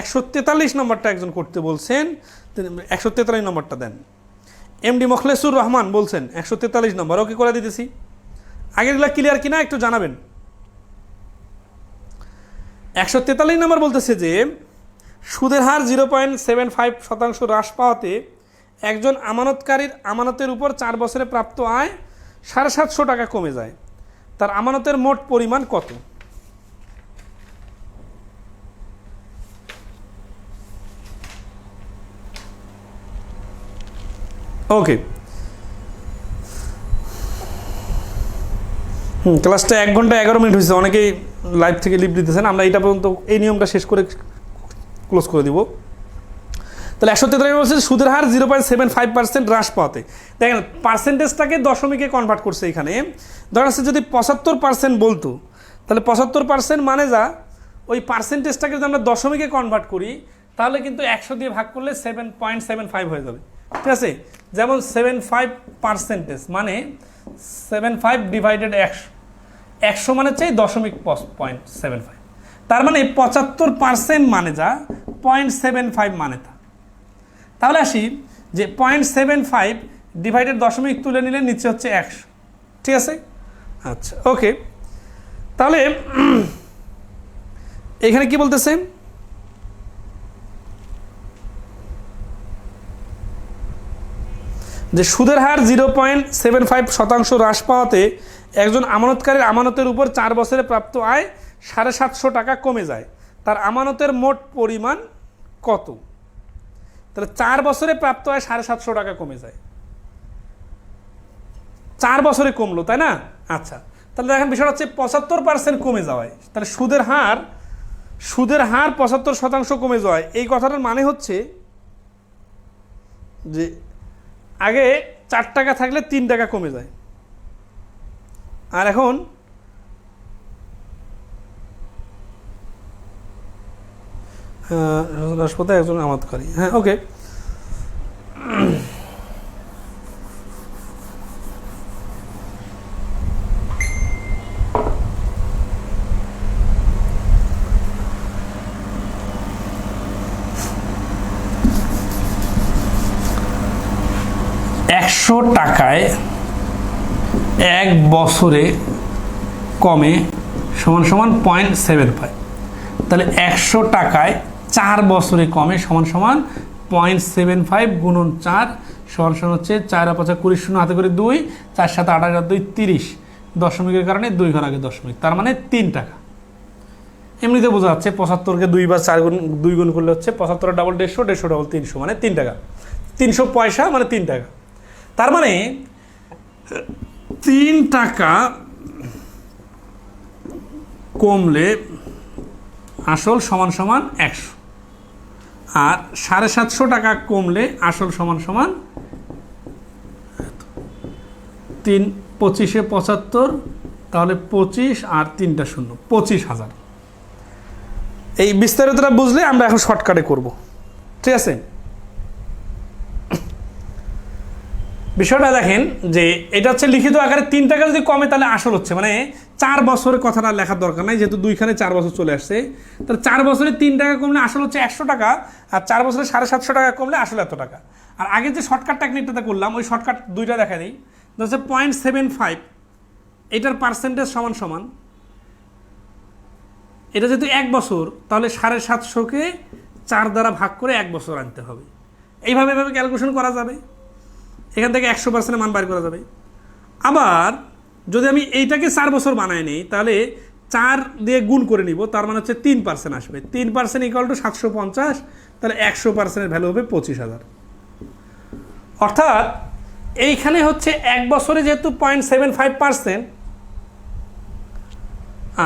143 নম্বরটা একজন করতে বলছেন, 143 নম্বরটা দেন। এমডি মোখলেসুর রহমান বলছেন 143 নম্বর। ওকে করে দিতেছি। আগেরগুলো ক্লিয়ার কিনা একটু জানাবেন। 143 নম্বর বলতেছে যে সুদের হার 0.75% হ্রাস পাওয়াতে একজন আমানতকারীর আমানতের উপর 4 বছরে প্রাপ্ত আয় 750 টাকা কমে যায়, তার আমানতের মোট পরিমাণ কত? ওকে, ক্লাসটা 1 ঘন্টা 11 মিনিট হয়েছে, অনেকেই লাইভ থেকে লিভ দিতেছেন, আমরা এটা পর্যন্ত এই নিয়মটা শেষ করে ক্লোজ করে দিব। তাহলে 143 বলছে সুদের হার 0.75% হ্রাস পাওয়াতে, দেখেন পার্সেন্টেজটাকে দশমিকে কনভার্ট করছে এখানে। ধরা যাচ্ছে যদি 75% বলতো, তাহলে 75% মানে যা ওই পার্সেন্টেজটাকে যদি আমরা দশমিকে কনভার্ট করি তাহলে কিন্তু 100 দিয়ে ভাগ করলে 7.75 হয়ে যাবে, ঠিক আছে। যেমন 75% মানে 75 ডিভাইডেড 100, 100 মানে চাই 0.75, তার মানে 75% মানে যা 0.75 মানে তা। তাহলে আসি যে 0.75 ডিভাইডেড দশমিক তুলে নিলে নিচে হচ্ছে 100, ঠিক আছে। আচ্ছা ওকে, তাহলে এখানে কি বলতেছে, যে সুদের হার 0.75% হ্রাস পাওয়াতে একজন আমানতকারীর আমানতের উপর 4 বছরে প্রাপ্ত আয় 750 টাকা কমে যায়, তার আমানতের মোট পরিমাণ কত? তাহলে 4 বছরে প্রাপ্ত আয় 750 টাকা কমে যায়, 4 বছরে কমলো, তাই না? আচ্ছা, তাহলে দেখেন বিষয়টা হচ্ছে 75% কমে যাওয়ায়, তাহলে সুদের হার 75% কমে যাওয়ায় এই কথাটার মানে হচ্ছে যে আগে 4 টাকা থাকলে 3 টাকা কমে যায়, আর এখন রাষ্ট্রপতি একজন আমানতকারী, হ্যাঁ ওকে। টাকায় 1 বছরে কমে সমান সমান 0.75, তাহলে 100 টাকায় 4 বছরে কমে সমান সমান 0.75 গুণন 4 সমান সমান হচ্ছে 4 আর 5 20, 0 হাতে করে 2, 4 7 8 আর 2 30, দশমিকের কারণে 2 ঘর আগে দশমিক, তার মানে 3 টাকা। এমনিতে বোঝা যাচ্ছে 75কে 2 বার 4 গুণ 2 গুণ করলে হচ্ছে 75 ডাবল 150, 150 ডাবল 300 মানে 3 টাকা, 300 পয়সা মানে 3 টাকা। তার মানে 3 টাকা কমলে আসল সমান সমান 100, আর 750 টাকা কমলে আসল সমান সমান 3 25 75, তাহলে 25 আর 3টা 0, 25,000। এই বিস্তারিতটা বুঝলে আমরা এখন শর্টকাটে করব, ঠিক আছে। বিষয়টা দেখেন যে এটা হচ্ছে লিখিত আকারে 3 টাকা যদি কমে তাহলে আসল হচ্ছে, মানে 4 বছরের কথাটা লেখার দরকার নাই, যেহেতু 2খানে 4 বছর চলে আসছে, তাহলে 4 বছরে 3 টাকা কমলে আসল হচ্ছে 100 টাকা, আর 4 বছরে 750 টাকা কমলে আসল এত টাকা। আর আগে যে শর্টকাট টেকনিকটাতে করলাম ওই শর্টকাট দুইটা দেখা দিই, হচ্ছে 0.75 এটার পার্সেন্টেজ সমান সমান, এটা যেহেতু 1 বছর তাহলে 750কে 4 দ্বারা ভাগ করে 1 বছর আনতে হবে। এইভাবে ক্যালকুলেশন করা যাবে, এখান থেকে 100% মান বের করা যাবে। আবার যদি আমি এইটাকে 4 বছর বানাই নিই তাহলে 4 দিয়ে গুণ করে নিব, তার মানে হচ্ছে 3% আসবে, 3% ইকুয়াল টু 750, তাহলে 100%-এর ভ্যালু হবে 25,000। অর্থাৎ এইখানে হচ্ছে 1 বছরে যেহেতু 0.75%,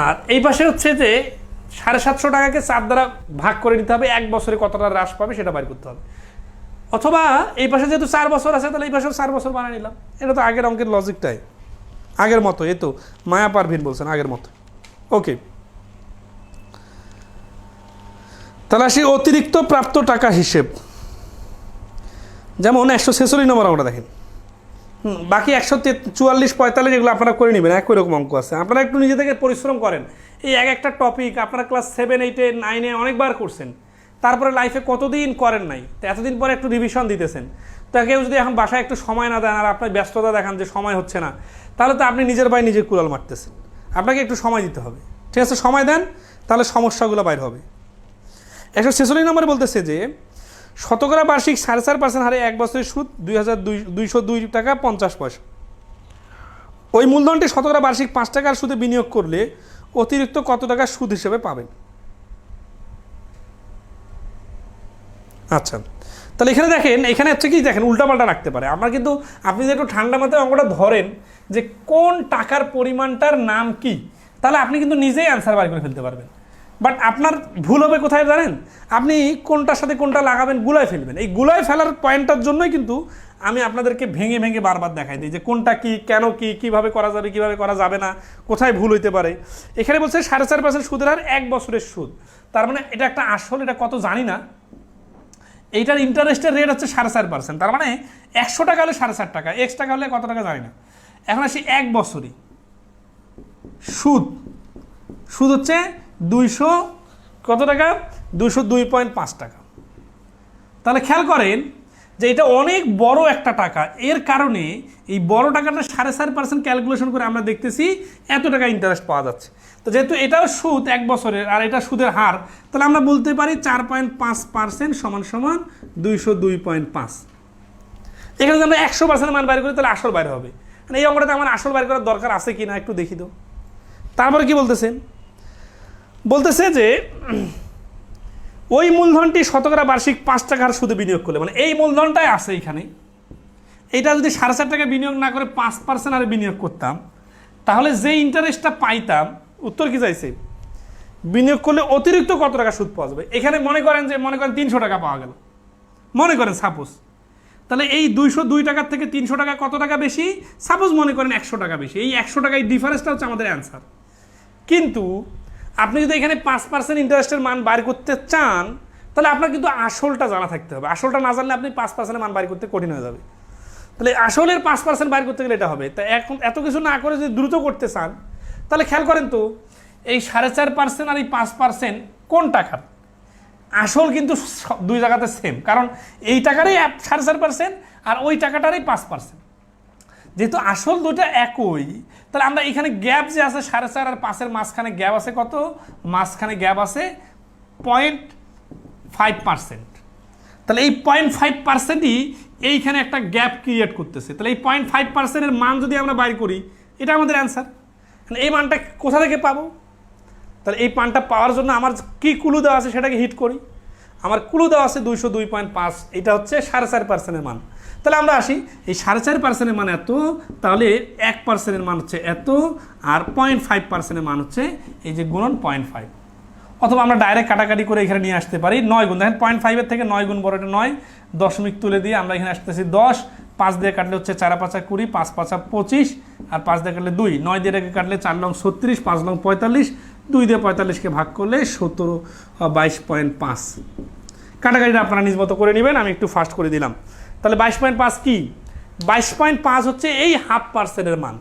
আর এই পাশে হচ্ছে যে 750 টাকাকে 4 দ্বারা ভাগ করে নিতে হবে, 1 বছরে কতটা হ্রাস পাবে সেটা বের করতে হবে। অথবা এই পাশে যেহেতু 4 বছর আছে তাহলে এই পাশেও 4 বছর বানিয়ে নিলাম, এটা তো আগের অঙ্কের লজিকটাই, আগের মতো। এই তো মায়া পারভিন বলছেন আগের মতো, ওকে। তাহলে আসি অতিরিক্ত প্রাপ্ত টাকা হিসেব। যেমন 146 নম্বর অঙ্কটা দেখেন, বাকি 144 45 এগুলো আপনারা করে নেবেন, একই রকম অঙ্ক আছে। আপনারা একটু নিজে থেকে পরিশ্রম করেন, এই একটা টপিক আপনারা ক্লাস 7 8 9 অনেকবার করছেন, তারপরে লাইফে কতদিন করেন নাই, তো এতদিন পরে একটু রিভিশন দিতেছেন। তো কেউ যদি এখন বাসায় একটু সময় না দেন আর আপনার ব্যস্ততা দেখান যে সময় হচ্ছে না, তাহলে তো আপনি নিজের ভাই নিজের কুড়াল মারতেছেন। আপনাকে একটু সময় দিতে হবে, ঠিক আছে। সময় দেন, তাহলে সমস্যাগুলো বাইর হবে। 146 নম্বরে বলতেছে যে শতকরা বার্ষিক 4.5% হারে 1 বছরের সুদ 2,202 টাকা 50 পয়সা। ওই মূলধনটি শতকরা বার্ষিক 5 টাকার সুদে বিনিয়োগ করলে অতিরিক্ত কত টাকা সুদ হিসেবে পাবেন? আচ্ছা, তাহলে এখানে দেখেন, এখানে হচ্ছে কি দেখেন উল্টাপাল্টা রাখতে পারে। আমরা কিন্তু আপনি যদি একটু ঠান্ডা মাথায় অঙ্কটা ধরেন যে কোন টাকার পরিমাণটার নাম কি, তাহলে আপনি কিন্তু নিজেই অ্যান্সার বার করে ফেলতে পারবেন। বাট আপনার ভুল হবে কোথায় জানেন? আপনি কোনটার সাথে কোনটা লাগাবেন গুলায় ফেলবেন। এই গুলায় ফেলার পয়েন্টটার জন্যই কিন্তু আমি আপনাদেরকে ভেঙে ভেঙে বারবার দেখাই দিই যে কোনটা কি, কেন কি, কীভাবে করা যাবে, কীভাবে করা যাবে না, কোথায় ভুল হইতে পারে। এখানে বলছে 4.5% সুদের হার 1 বছরের সুদ, তার মানে এটা একটা আসল, এটা কত জানি না। এইটার ইন্টারেস্টের রেট হচ্ছে 4.5%, তার মানে 100 টাকা হলে 4.5 টাকা, X টাকা হলে কত টাকা জানি না। এখন আসি 1 বছরই সুদ, সুদ হচ্ছে 200 কত টাকা, 202.5 টাকা। তাহলে খেয়াল করেন যে এটা অনেক বড় একটা টাকা, এর কারণে এই বড় টাকাটা 4.5% ক্যালকুলেশন করে আমরা দেখতেছি এত টাকা ইন্টারেস্ট পাওয়া যাচ্ছে। তো যেহেতু এটাও সুদ 1 বছরের আর এটা সুদের হার, তাহলে আমরা বলতে পারি 4.5% সমান সমান 202.5। এখানে যদি আমরা 100% মান বাইর করি তাহলে আসল বাইর হবে। মানে এই অঙ্কটাতে আমার আসল বাইর করার দরকার আছে কি না একটু দেখি তো। তারপরে কি বলতেছে, বলতেছে যে ওই মূলধনটি শতকরা বার্ষিক 5 টাকার সুদে বিনিয়োগ করলে, মানে এই মূলধনটাই আছে এখানে, এইটা যদি 4.5 টাকা বিনিয়োগ না করে 5% আরে বিনিয়োগ করতাম, তাহলে যে ইন্টারেস্টটা পাইতাম, উত্তর কি চাইছে, বিনিয়োগ করলে অতিরিক্ত কত টাকা সুদ পাওয়া যাবে। এখানে মনে করেন 300 টাকা পাওয়া গেল, মনে করেন সাপোজ, তাহলে এই 202 টাকার থেকে 300 টাকা কত টাকা বেশি, সাপোজ মনে করেন 100 টাকা বেশি। এই 100 টাকা এই ডিফারেন্সটা হচ্ছে আমাদের অ্যান্সার। কিন্তু আপনি যদি এখানে 5% ইন্টারেস্টের মান বার করতে চান, তাহলে আপনার কিন্তু আসলটা জানা থাকতে হবে। আসলটা না জানলে আপনি 5% মান বার করতে কঠিন হয়ে যাবে। তাহলে আসলের 5% বার করতে গেলে এটা হবে। তা এখন এত কিছু না করে যদি দ্রুত করতে চান, তাহলে খেয়াল করেন তো এই 4.5% আর এই 5% কোন টাকার? আসল কিন্তু দুই জায়গাতে সেম, কারণ এই টাকারই 4.5% আর ওই টাকাটারই 5%। যেহেতু আসল দুইটা একই, তাহলে আমরা এখানে গ্যাপ যে আছে 4.5 আর 5-এর মাঝখানে গ্যাপ আছে কত, মাঝখানে গ্যাপ আছে 0.5%। তাহলে এই 0.5%ই এইখানে একটা গ্যাপ ক্রিয়েট করতেছে। তাহলে এই 0.5%-এর মান যদি আমরা বাইর করি, এটা আমাদের অ্যান্সার। এই মানটা কোথা থেকে পাবো? তাহলে এই মানটা পাওয়ার জন্য আমার কি কুলু দেওয়া আছে সেটাকে হিট করি। আমার কুলু দেওয়া আছে 202.5, এটা হচ্ছে 4.5%-এর মান। তাহলে আমরা আসি, এই 4.5%-এর মান এত, তাহলে 1%-এর মান হচ্ছে এত, আর 0.5%-এর মান হচ্ছে এই যে গুণন 0.5। অথবা আমরা ডাইরেক্ট কাটাকাটি করে এখানে নিয়ে আসতে পারি 9 গুণ। দেখেন 0.5-এর থেকে 9 গুণ বড়, এটা 9, দশমিক তুলে দিয়ে আমরা এখানে আসতেছি 10, 5 দিয়ে কাটলে হচ্ছে 4-5 20, 5-5 25, আর 5 দিয়ে কাটলে 2, 9 দিয়ে কাটলে 4 লং 36, 5 লং 45, 2 দিয়ে 45-কে ভাগ করলে 22.5। কাটাকাটিটা আপনারা নিজ মতো করে নেবেন, আমি একটু ফাস্ট করে দিলাম। তাহলে 22.5 কি? 22.5 হচ্ছে এই 0.5%-এর মান।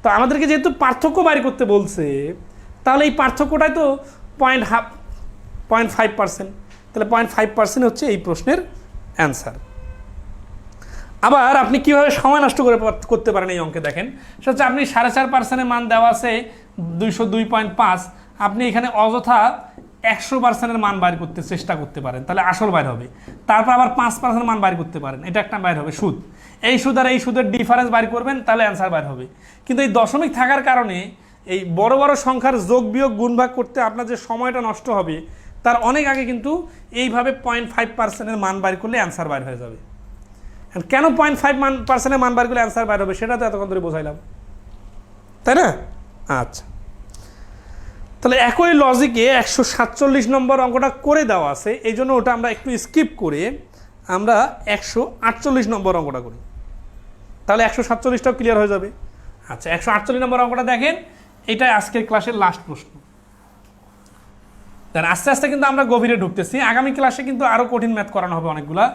তো আমাদেরকে যেহেতু পার্থক্য বাইর করতে বলছে, তাহলে এই পার্থক্যটাই তো 0.5%। তাহলে 0.5% হচ্ছে এই প্রশ্নের অ্যান্সার। আবার আপনি কীভাবে সময় নষ্ট করতে পারেন এই অঙ্কে দেখেন, সেটা হচ্ছে আপনি 4.5%-এর মান দেওয়া আছে 202.5, আপনি এখানে অযথা 100%-এর মান বাইর করতে চেষ্টা করতে পারেন, তাহলে আসল বাইর হবে। তারপর আবার 5% মান বাইর করতে পারেন, এটা একটা বাইর হবে সুদ। এই সুদ আর এই সুদের ডিফারেন্স বাইর করবেন, তাহলে অ্যান্সার বাইর হবে। কিন্তু এই দশমিক থাকার কারণে এই বড় বড় সংখ্যার যোগ বিয়োগ গুণ ভাগ করতে আপনার যে সময়টা নষ্ট হবে, তার অনেক আগে কিন্তু এইভাবে 0.5%-এর মান বাইর করলে অ্যান্সার বাইর হয়ে যাবে। কেন 0.5%-এর মান বাইর করলে অ্যান্সার বাইর হবে সেটা তো এতক্ষণ ধরে বোঝাইলাম, তাই না? আচ্ছা, তাহলে একই লজিকে 147 নম্বর অঙ্কটা করে দেওয়া আছে, এই জন্য ওটা আমরা একটু স্কিপ করে আমরা 148 নম্বর অঙ্কটা করি, তাহলে 147টাও ক্লিয়ার হয়ে যাবে। আচ্ছা, 148 নম্বর অঙ্কটা দেখেন, এটাই আজকের ক্লাসের লাস্ট প্রশ্ন। দেন আস্তে আস্তে কিন্তু আমরা গভীরে ঢুকতেছি। আগামী ক্লাসে কিন্তু আরও কঠিন ম্যাথ করানো হবে অনেকগুলা,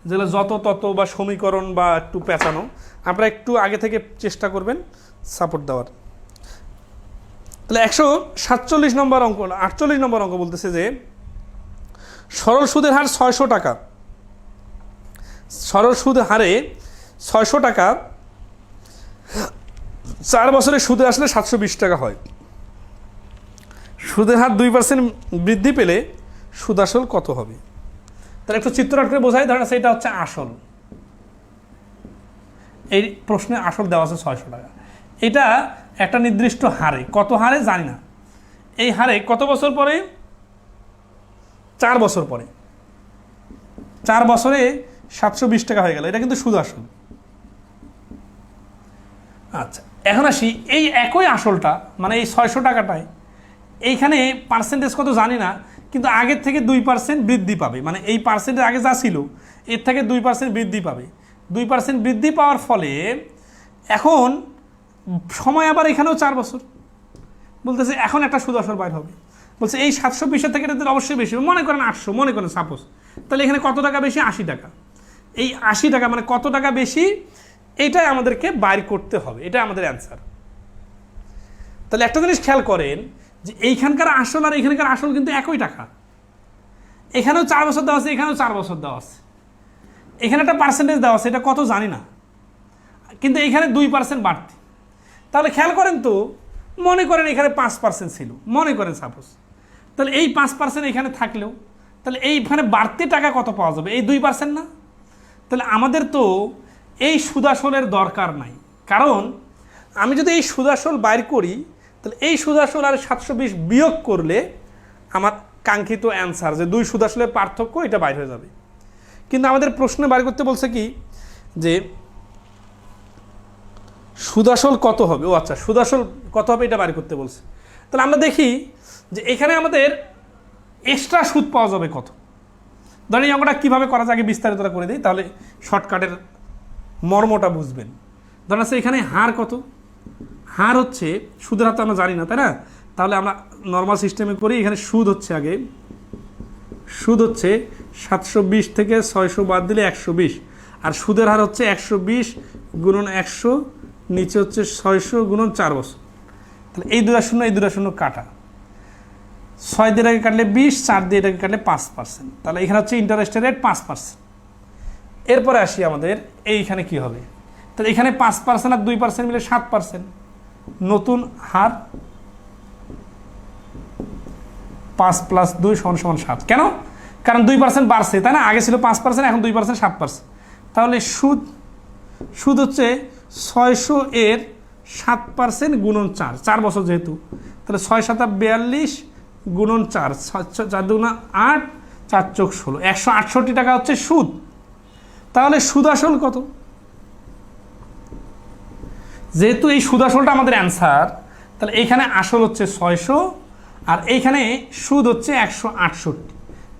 যেগুলো যত তত বা সমীকরণ বা একটু পেঁচানো, আপনারা একটু আগে থেকে চেষ্টা করবেন সাপোর্ট দেওয়ার। তাহলে 147 নম্বর অঙ্ক, 48 নম্বর অঙ্ক বলতেছে যে সরল সুদের হার 600 টাকা, সরল সুদ হারে 600 টাকা 4 বছরের সুদে আসলে 720 টাকা হয়। সুদের হার 2% বৃদ্ধি পেলে সুদ আসল কত হবে? তাহলে একটু চিত্রনাট করে বোঝাই। ধরেন এটা হচ্ছে আসল, এই প্রশ্নে আসল দেওয়া আছে 600 টাকা। এটা একটা নির্দিষ্ট হারে, কত হারে জানি না, এই হারে কত বছর পরে? 4 বছর পরে। 4 বছরে 720 টাকা হয়ে গেল, এটা কিন্তু সুদ আসল। আচ্ছা, এখন আসি এই একই আসলটা, মানে এই 600 টাকাটায় এইখানে পার্সেন্টেজ কত জানি না, কিন্তু আগের থেকে 2% বৃদ্ধি পাবে। মানে এই পার্সেন্টেজ আগে যা ছিল এর থেকে 2% বৃদ্ধি পাবে। 2% বৃদ্ধি পাওয়ার ফলে এখন সময় আবার এখানেও 4 বছর, বলতেছে এখন একটা সুদ আসল বাইর হবে। বলছে এই 720 থেকে এটাদের অবশ্যই বেশি, মনে করেন 800, মনে করেন সাপোজ। তাহলে এখানে কত টাকা বেশি? 80 টাকা। এই 80 টাকা মানে কত টাকা বেশি, এইটাই আমাদেরকে বাইর করতে হবে, এটা আমাদের অ্যান্সার। তাহলে একটা জিনিস খেয়াল করেন যে এইখানকার আসল আর এইখানকার আসল কিন্তু একই টাকা। এখানেও 4 বছর দেওয়া আছে, এখানেও 4 বছর দেওয়া আছে, এখানে একটা পার্সেন্টেজ দেওয়া আছে, এটা কত জানি না, কিন্তু এইখানে 2% বাড়তি। তাহলে খেয়াল করেন তো, মনে করেন এখানে 5% ছিল, মনে করেন সাপোজ। তাহলে এই 5% এখানে থাকলেও তাহলে এইখানে বাড়তি টাকা কত পাওয়া যাবে? এই 2% না? তাহলে আমাদের তো এই সুদাসলের দরকার নাই, কারণ আমি যদি এই সুদাসল বাইর করি তাহলে এই সুদাসল আর 720 বিয়োগ করলে আমার কাঙ্ক্ষিত অ্যান্সার যে 2 সুদাসলের পার্থক্য এটা বাইর হয়ে যাবে। কিন্তু আমাদের প্রশ্নে বাইর করতে বলছে কি যে সুদাসল কত হবে? ও আচ্ছা, সুদাসল কত হবে এটা বাইর করতে বলছে। তাহলে আমরা দেখি যে এখানে আমাদের এক্সট্রা সুদ পাওয়া যাবে কত। ধরেন এই অঙ্কটা কীভাবে করা যায় আগে বিস্তারিতটা করে দিই, তাহলে শর্টকাটের মর্মটা বুঝবেন। ধরেন আছে এখানে হার কত? হার হচ্ছে, সুদের হার তো আমরা জানি না, তাই না? তাহলে আমরা নর্মাল সিস্টেমে করি। এখানে সুদ হচ্ছে, আগে সুদ হচ্ছে 720 থেকে 600 বাদ দিলে 120, আর সুদের হার হচ্ছে 120 গুণন 100, নিচে হচ্ছে 600 গুণন 4 বছর। তাহলে এই 2 শূন্য, এই 2 শূন্য কাটা, 6 দিয়ে এটাকে কাটলে 20, 4 দিয়ে এটাকে কাটলে 5%। তাহলে এখানে হচ্ছে ইন্টারেস্টের রেট 5%। এরপরে আসি আমাদের এইখানে কি হবে? তাহলে এখানে 5% আর 2% মিলে 7%। নতুন হার 5 + 2 = 7। কেন? কারণ 2% বাড়ছে, তাই না? আগে ছিল 5%, এখন 2%, 7%। তাহলে সুদ হচ্ছে 600 এর 7% গুণন 4, 4 বছর যেহেতু, তাহলে 6 × 7 = 42 গুণন 4, 4 × 2 = 8, 4 × 4 = 16, 168 টাকা হচ্ছে সুদ। তাহলে সুদ আসল কত? যেহেতু এই সুদ আসলটা আমাদের অ্যান্সার, তাহলে এইখানে আসল হচ্ছে 600 আর এইখানে সুদ হচ্ছে 168,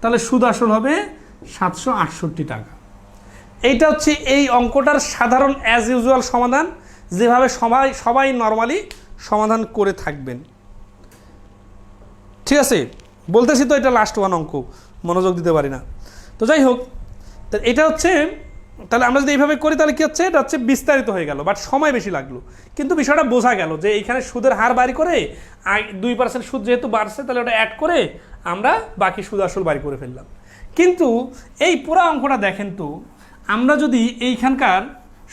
তাহলে সুদ আসল হবে 768 টাকা। এইটা হচ্ছে এই অঙ্কটার সাধারণ অ্যাজ ইউজুয়াল সমাধান, যেভাবে সবাই নর্মালি সমাধান করে থাকবেন। ঠিক আছে, বলতেছি তো এটা লাস্ট ওয়ান অঙ্ক, মনোযোগ দিতে পারি না। তো যাই হোক, তো এটা হচ্ছে, তাহলে আমরা যদি এইভাবে করি তাহলে কি হচ্ছে, এটা হচ্ছে বিস্তারিত হয়ে গেল, বাট সময় বেশি লাগলো, কিন্তু বিষয়টা বোঝা গেল যে এইখানে সুদের হার বাড়ি করে 2% সুদ যেহেতু বাড়ছে, তাহলে ওটা অ্যাড করে আমরা বাকি সুদ আসল বাড়ি করে ফেললাম। কিন্তু এই পুরো অঙ্কটা দেখেন তো, আমরা যদি এইখানকার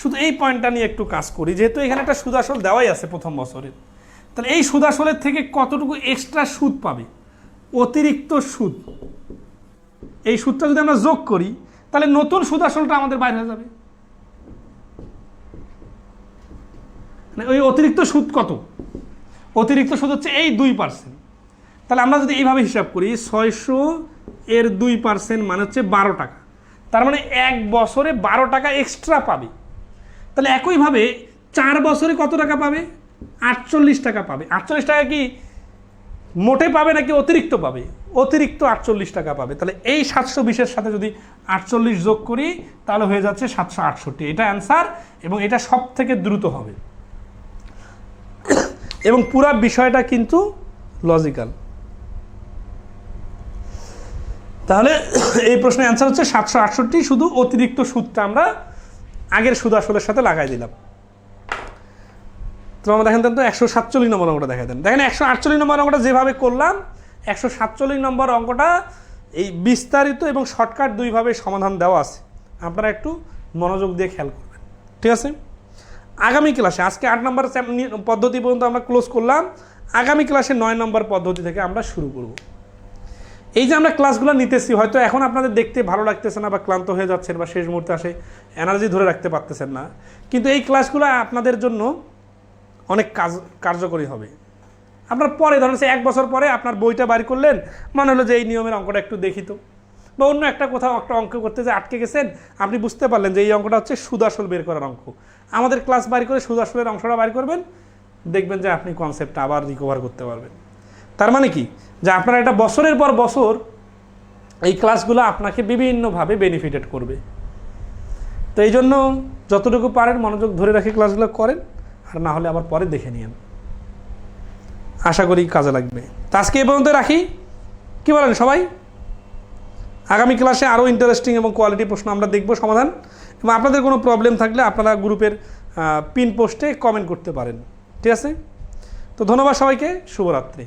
শুধু এই পয়েন্টটা নিয়ে একটু কাজ করি, যেহেতু এখানে একটা সুদ আসল দেওয়াই আছে প্রথম বছরের, তাহলে এই সুদ আসলের থেকে কতটুকু এক্সট্রা সুদ পাবে, অতিরিক্ত সুদ, এই সুদটা যদি আমরা যোগ করি তাহলে নতুন সুদ আসলটা আমাদের বাইরে হয়ে যাবে। মানে ওই অতিরিক্ত সুদ কত? অতিরিক্ত সুদ হচ্ছে এই 2%। তাহলে আমরা যদি এইভাবে হিসাব করি, 600 এর 2% মানে হচ্ছে 12 টাকা, তার মানে 1 বছরে 12 টাকা এক্সট্রা পাবে। তাহলে একইভাবে 4 বছরে কত টাকা পাবে? 48 টাকা পাবে। 48 টাকা কি মোটে পাবে নাকি অতিরিক্ত পাবে? অতিরিক্ত 48 টাকা পাবে। তাহলে এই 720-এর সাথে যদি 48 যোগ করি তাহলে হয়ে যাচ্ছে 768। এটা অ্যান্সার, এবং এটা সব থেকে দ্রুত হবে, এবং পুরো বিষয়টা কিন্তু লজিক্যাল। তাহলে এই প্রশ্নের অ্যান্সার হচ্ছে 768, শুধু অতিরিক্ত সুদটা আমরা আগের সুদ আসলের সাথে লাগাই দিলাম। তো আমরা দেখেন তো 147 নম্বর অঙ্কটা দেখা দেন। দেখেন 148 নম্বর অঙ্কটা যেভাবে করলাম, 147 নম্বর অঙ্কটা এই বিস্তারিত এবং শর্টকাট দুইভাবে সমাধান দেওয়া আছে, আপনারা একটু মনোযোগ দিয়ে খেয়াল করবেন। ঠিক আছে, আগামী ক্লাসে আজকে 8 নম্বর পদ্ধতি পর্যন্ত আমরা ক্লোজ করলাম। আগামী ক্লাসে 9 নম্বর পদ্ধতি থেকে আমরা শুরু করব। এই যে আমরা ক্লাসগুলো নিতেছি, হয়তো এখন আপনাদের দেখতে ভালো লাগতেছে না বা ক্লান্ত হয়ে যাচ্ছেন বা শেষ মুহূর্তে আসে এনার্জি ধরে রাখতে পারতেছেন না, কিন্তু এই ক্লাসগুলো আপনাদের জন্য অনেক কার্যকরী হবে। আপনার পরে ধরেন 1 বছর পরে আপনার বইটা বাড়ি করলেন, মনে হলো যে এই নিয়মের অঙ্কটা একটু দেখি তো, বা অন্য একটা কোথাও একটা অঙ্ক করতে যে আটকে গেছেন, আপনি বুঝতে পারলেন যে এই অঙ্কটা হচ্ছে সুদ আসল বের করার অঙ্ক। আমাদের ক্লাস বাড়ি করে সুদ আসলের অংশটা বাড়ি করবেন, দেখবেন যে আপনি কনসেপ্টটা আবার রিকভার করতে পারবেন। তার মানে কি, যে আপনার একটা বছরের পর বছর এই ক্লাসগুলো আপনাকে বিভিন্নভাবে বেনিফিটেড করবে। তো এই জন্য যতটুকু পারেন মনোযোগ ধরে রাখি ক্লাসগুলো করেন, আর না হলে আবার পরে দেখে নিন। আশা করি কাজে লাগবে। তো আজকে এই পর্যন্ত রাখি, কি বলেন সবাই? আগামী ক্লাসে আরও ইন্টারেস্টিং এবং কোয়ালিটি প্রশ্ন আমরা দেখব সমাধান, এবং আপনাদের কোনো প্রবলেম থাকলে আপনারা গ্রুপের পিন পোস্টে কমেন্ট করতে পারেন। ঠিক আছে? তো ধন্যবাদ সবাইকে, শুভরাত্রি।